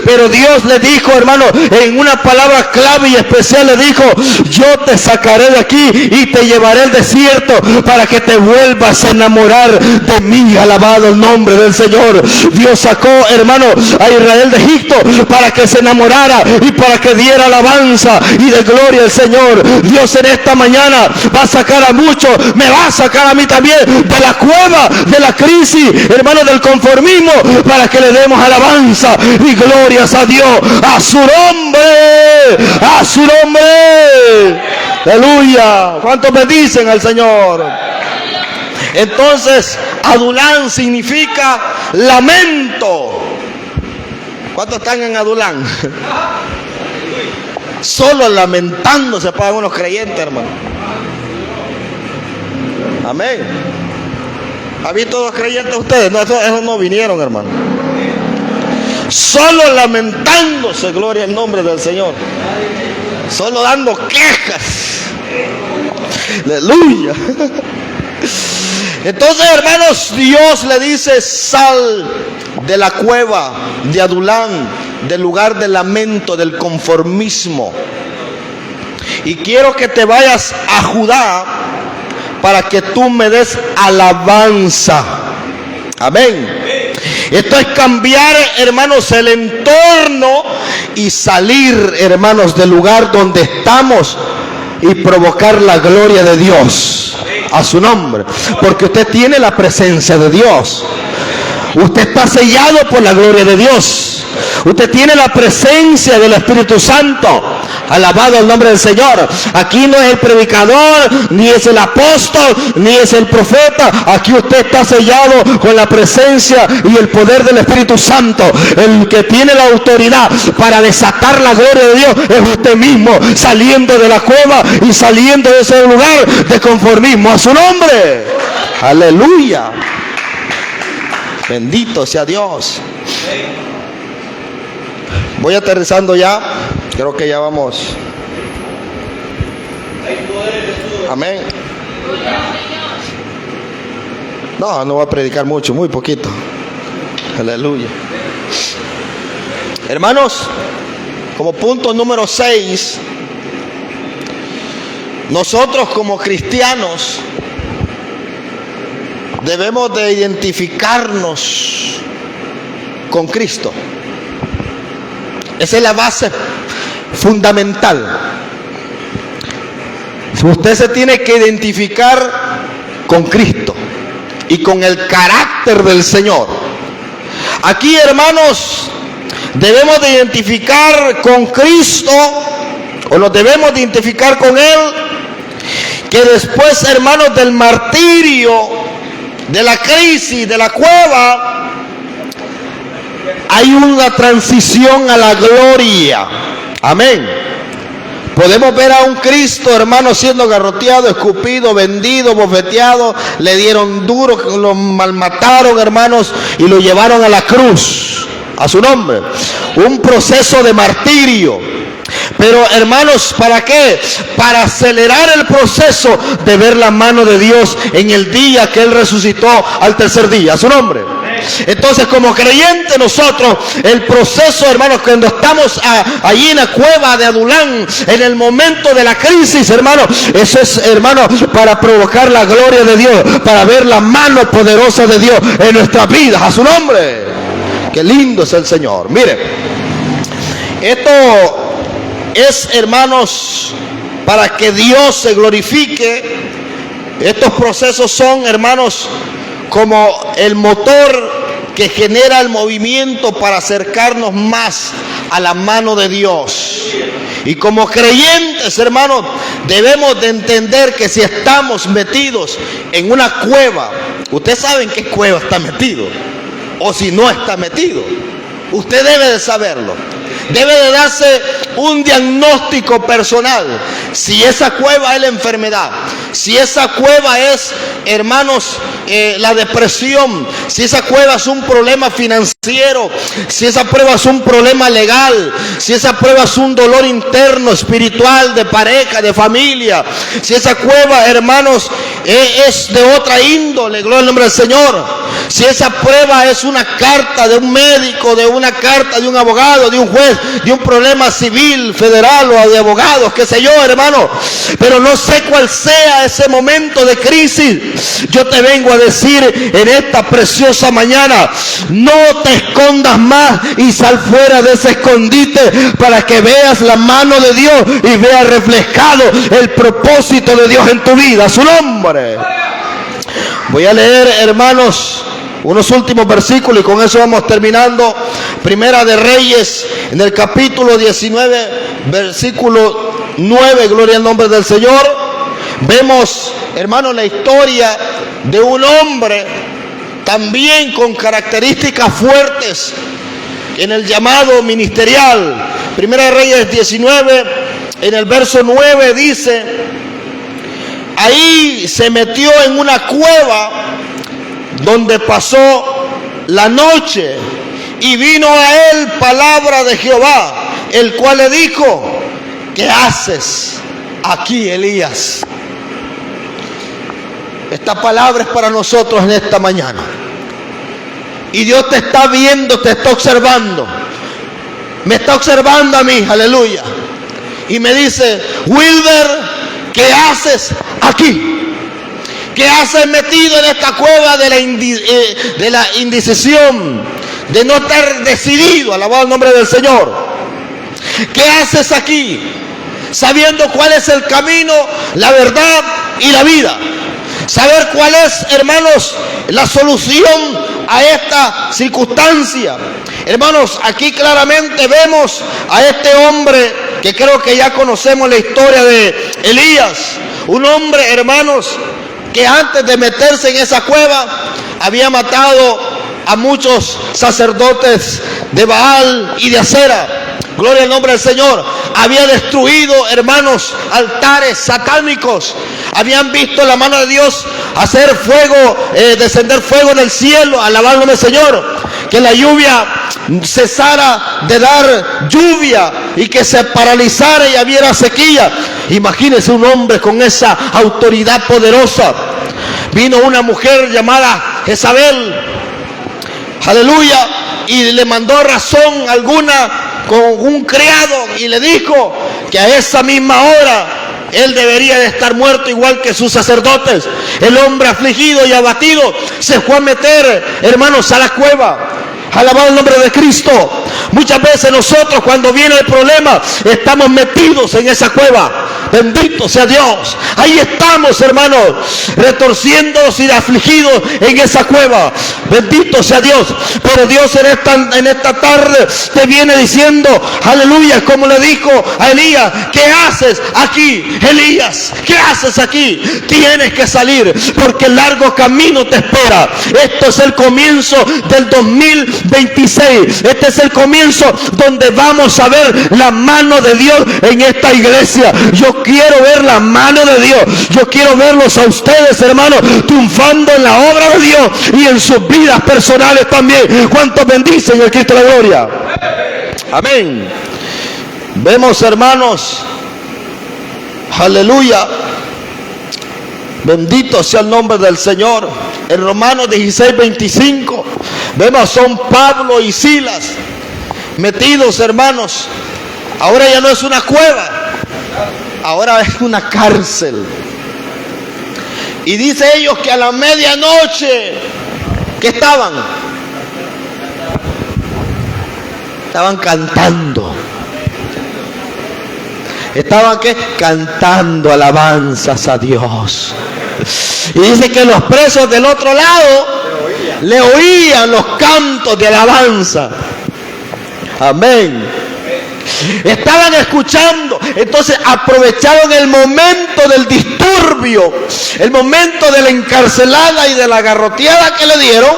Pero Dios le dijo, hermano, en una palabra clave y especial le dijo: yo te sacaré de aquí y te llevaré al desierto para que te vuelvas a enamorar de mí. Alabado el nombre del Señor. Dios sacó, hermano, a Israel de Egipto para que se enamorara y para que diera alabanza y de gloria al Señor. Dios en esta mañana va a sacar a muchos, me va a sacar a mí también de la cueva, de la crisis, hermano, del conformismo, para que le demos alabanza y glorias a Dios, a su nombre, a su nombre. Aleluya. ¿Cuántos bendicen al Señor? Entonces, Adulán significa lamento. ¿Cuántos están en Adulán? Solo lamentándose pagan unos creyentes, hermano. Amén. ¿Han visto los creyentes ustedes? No, esos no vinieron, hermano. Solo lamentándose, gloria al nombre del Señor. Solo dando quejas. Aleluya. Entonces, hermanos, Dios le dice: sal de la cueva de Adulán, del lugar del lamento, del conformismo, y quiero que te vayas a Judá para que tú me des alabanza. Amén. Esto es cambiar, hermanos, el entorno y salir, hermanos, del lugar donde estamos y provocar la gloria de Dios a su nombre, porque usted tiene la presencia de Dios. Usted está sellado por la gloria de Dios. Usted tiene la presencia del Espíritu Santo. Alabado el nombre del Señor. Aquí no es el predicador, ni es el apóstol, ni es el profeta. Aquí usted está sellado con la presencia y el poder del Espíritu Santo. El que tiene la autoridad para desatar la gloria de Dios es usted mismo, saliendo de la cueva y saliendo de ese lugar de conformismo. A su nombre. Aleluya. Bendito sea Dios. Voy aterrizando ya. Creo que ya vamos. Amén. No voy a predicar mucho, muy poquito. Aleluya. Hermanos, como punto número 6, nosotros como cristianos debemos de identificarnos con Cristo. Esa es la base fundamental. Usted se tiene que identificar con Cristo y con el carácter del Señor. Aquí, hermanos, debemos de identificar con Cristo, o nos debemos de identificar con Él, que después, hermanos, del martirio, de la crisis, de la cueva, hay una transición a la gloria. Amén. Podemos ver a un Cristo, hermano, siendo garroteado, escupido, vendido, bofeteado, le dieron duro, lo malmataron, hermanos, y lo llevaron a la cruz, a su nombre. Un proceso de martirio. Pero, hermanos, ¿para qué? Para acelerar el proceso de ver la mano de Dios en el día que Él resucitó al tercer día, a su nombre. Entonces, como creyentes nosotros, el proceso, hermanos, cuando estamos allí en la cueva de Adulán, en el momento de la crisis, hermanos, eso es, hermanos, para provocar la gloria de Dios, para ver la mano poderosa de Dios en nuestras vidas. A su nombre. Qué lindo es el Señor. Mire, esto es, hermanos, para que Dios se glorifique. Estos procesos son, hermanos, como el motor que genera el movimiento para acercarnos más a la mano de Dios. Y como creyentes, hermanos, debemos de entender que si estamos metidos en una cueva, usted sabe en qué cueva está metido, o si no está metido, usted debe de saberlo. Debe de darse un diagnóstico personal. Si esa cueva es la enfermedad, si esa cueva es, hermanos, la depresión, si esa cueva es un problema financiero, si esa prueba es un problema legal, si esa prueba es un dolor interno, espiritual, de pareja, de familia, si esa cueva, hermanos, es de otra índole, gloria al nombre del Señor. Si esa prueba es una carta de un médico, de una carta de un abogado, de un juez, de un problema civil, federal o de abogados, qué sé yo, hermano. Pero no sé cuál sea ese momento de crisis. Yo te vengo a decir en esta preciosa mañana, no te escondas más y sal fuera de ese escondite para que veas la mano de Dios y veas reflejado el propósito de Dios en tu vida. A su nombre. Voy a leer, hermanos, unos últimos versículos y con eso vamos terminando. Primera de Reyes, en el capítulo 19, versículo 9, gloria al nombre del Señor. Vemos, hermanos, la historia de un hombre también con características fuertes en el llamado ministerial. Primera de Reyes 19, en el verso 9 dice: ahí se metió en una cueva donde pasó la noche, y vino a él palabra de Jehová, el cual le dijo: ¿qué haces aquí, Elías? Esta palabra es para nosotros en esta mañana. Y Dios te está viendo, te está observando. Me está observando a mí, aleluya. Y me dice: Wilber, ¿qué haces aquí? ¿Qué haces metido en esta cueva de la indecisión? De no estar decidido, alabado el nombre del Señor. ¿Qué haces aquí? Sabiendo cuál es el camino, la verdad y la vida. Saber cuál es, hermanos, la solución a esta circunstancia. Hermanos, aquí claramente vemos a este hombre que creo que ya conocemos la historia de Elías. Un hombre, hermanos, que antes de meterse en esa cueva había matado a muchos sacerdotes de Baal y de Acera. Gloria al nombre del Señor. Había destruido, hermanos, altares satánicos. Habían visto la mano de Dios hacer fuego, descender fuego en el cielo. Alabado el nombre del Señor. Que la lluvia cesara de dar lluvia y que se paralizara y hubiera sequía. Imagínense un hombre con esa autoridad poderosa. Vino una mujer llamada Jezabel, aleluya, y le mandó razón alguna con un criado y le dijo que a esa misma hora él debería de estar muerto igual que sus sacerdotes. El hombre afligido y abatido se fue a meter, hermanos, a la cueva. Alabado el nombre de Cristo. Muchas veces nosotros, cuando viene el problema, estamos metidos en esa cueva. Bendito sea Dios. Ahí estamos, hermanos, retorciéndonos y afligidos en esa cueva. Bendito sea Dios. Pero Dios en esta tarde te viene diciendo, aleluya, como le dijo a Elías: ¿qué haces aquí, Elías? ¿Qué haces aquí? Tienes que salir, porque el largo camino te espera. Esto es el comienzo del 2026. Este es el comienzo donde vamos a ver la mano de Dios en esta iglesia. Yo quiero ver la mano de Dios. Yo quiero verlos a ustedes, hermanos, triunfando en la obra de Dios y en sus vidas personales también. ¿Cuántos bendicen el Cristo de la gloria? Amén. Vemos, hermanos, aleluya, bendito sea el nombre del Señor. En Romanos 16:25 Vemos, son Pablo y Silas metidos, hermanos. Ahora ya no es una cueva, ahora es una cárcel. Y dice ellos que a la medianoche, ¿qué estaban? Estaban cantando. Estaban ¿qué? Cantando alabanzas a Dios. Y dice que los presos del otro lado le oían los cantos de alabanza. Amén. Estaban escuchando. Entonces aprovecharon el momento del disturbio, el momento de la encarcelada y de la garroteada que le dieron.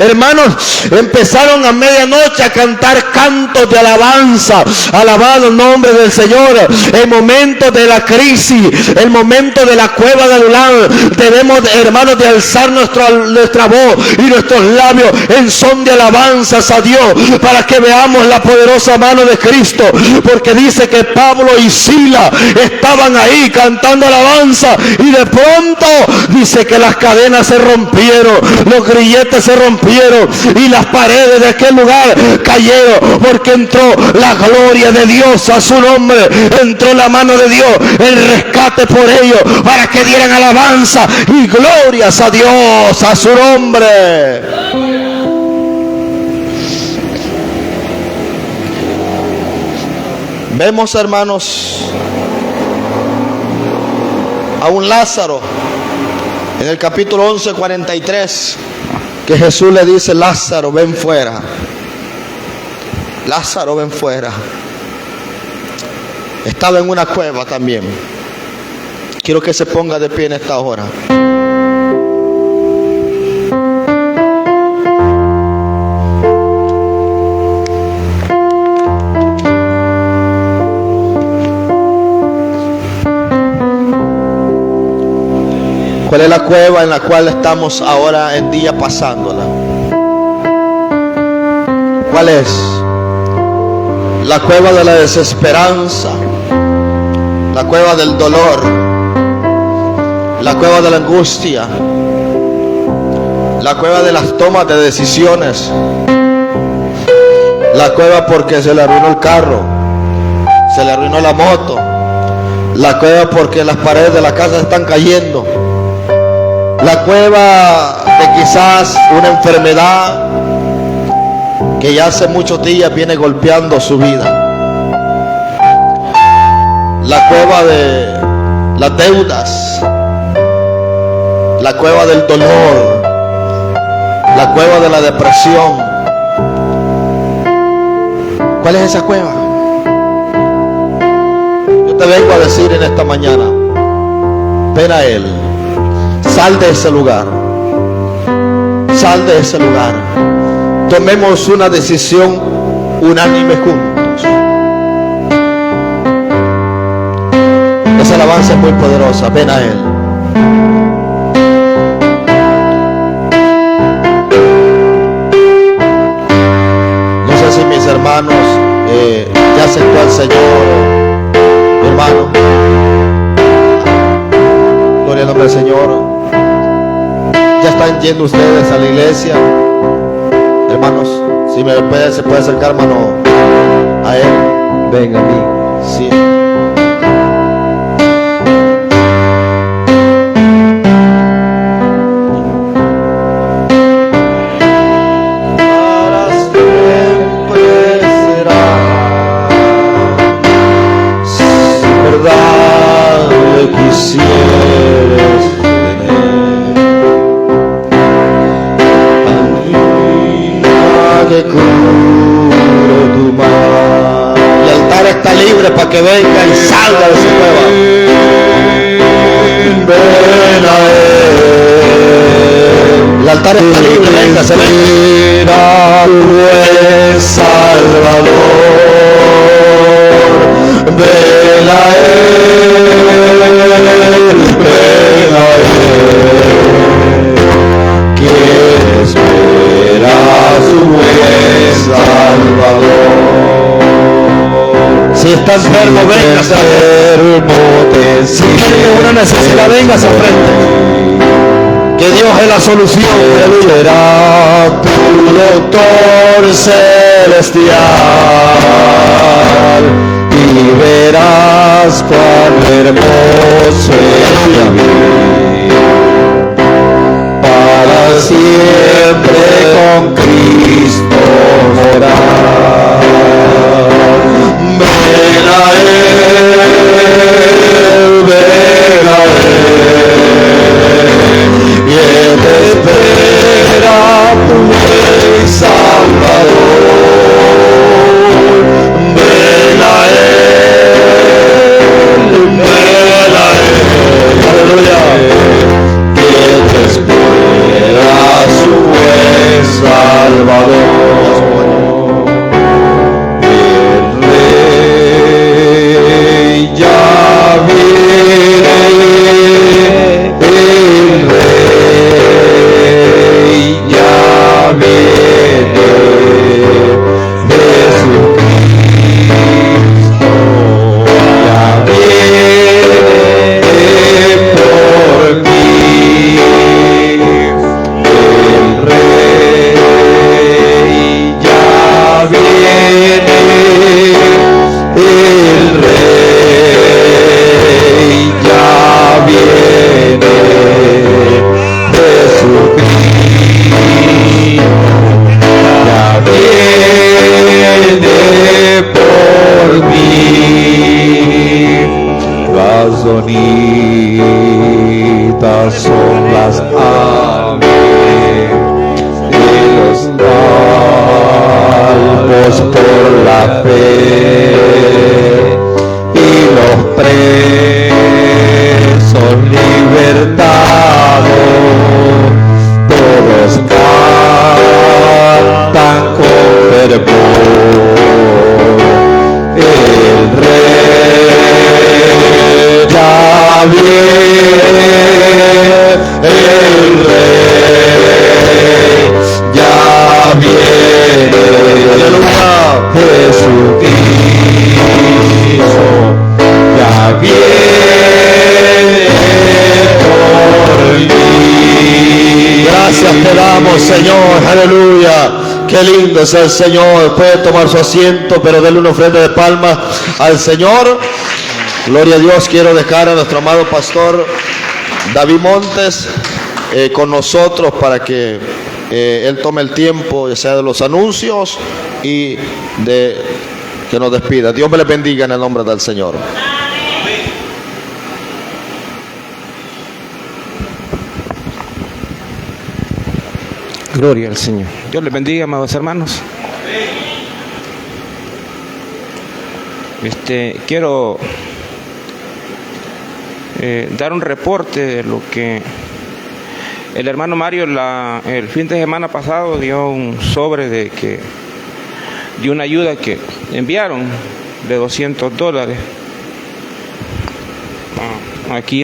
Hermanos, empezaron a medianoche a cantar cantos de alabanza, alabado el nombre del Señor. El momento de la crisis, el momento de la cueva de Adulam, debemos, hermanos, de alzar nuestra voz y nuestros labios en son de alabanzas a Dios, para que veamos la poderosa mano de Cristo. Porque dice que Pablo y Silas estaban ahí cantando alabanza, y de pronto dice que las cadenas se rompieron, los grilletes se rompieron y las paredes de aquel lugar cayeron, porque entró la gloria de Dios a su nombre, entró la mano de Dios, el rescate por ellos, para que dieran alabanza y glorias a Dios, a su nombre. Vemos, hermanos, a un Lázaro en el capítulo 11, 43, que Jesús le dice: Lázaro, ven fuera. Lázaro, ven fuera. Estaba en una cueva también. Quiero que se ponga de pie en esta hora. ¿Cuál es la cueva en la cual estamos ahora en día pasándola? ¿Cuál es? La cueva de la desesperanza, la cueva del dolor, la cueva de la angustia, la cueva de las tomas de decisiones, la cueva porque se le arruinó el carro, se le arruinó la moto, la cueva porque las paredes de la casa están cayendo, la cueva de quizás una enfermedad que ya hace muchos días viene golpeando su vida, la cueva de las deudas, la cueva del dolor, la cueva de la depresión. ¿Cuál es esa cueva? Yo te vengo a decir en esta mañana: ven a Él. Sal de ese lugar. Sal de ese lugar. Tomemos una decisión unánime juntos. Esa alabanza es muy poderosa. Ven a Él. No sé si mis hermanos ya aceptó al Señor, mi hermano. Gloria al nombre del Señor. Ya están yendo ustedes a la iglesia, hermanos. Si se puede acercar, hermano, a Él. Venga a mí. Sí. Para siempre será, si verdad le quisieres que cure tu mal. El altar está libre para que venga y salga de su cueva. Ven a Él. El altar está libre, venga, se venga. Tu Salvador. Ven a Él. Ven a Él. Que espera su buen Salvador. Si está enfermo, véngase. Si tiene una necesidad, véngase al frente. que Dios es la solución. Él será tu doctor celestial y verás cuán hermoso es vivir para siempre con Cristo morar. Ven a Él, ven a Él, y Él te espera, tu Rey Salvador. Ven a Él, ven a Él, aleluya, que Él te espera, su buen Salvador. Ya viene, el Rey ya viene, Jesucristo ya viene por ti, el Rey ya viene, el Rey ya viene, Jesucristo ya viene por mí. Las bonitas son las aves y los salvos por la fe, y los presos libertados, todos cantan con fervor. El Rey ya viene, el Rey ya viene, aleluya, Jesucristo ya viene por mí. Gracias te damos, Señor, aleluya. Qué lindo es el Señor. Puede tomar su asiento, pero denle una ofrenda de palmas al Señor. Gloria a Dios. Quiero dejar a nuestro amado pastor David Montes con nosotros para que él tome el tiempo, ya sea de los anuncios y de que nos despida. Dios me les bendiga en el nombre del Señor. Gloria al Señor. Dios les bendiga, amados hermanos. Quiero dar un reporte de lo que el hermano Mario el fin de semana pasado dio un sobre de una ayuda que enviaron de $200. Aquí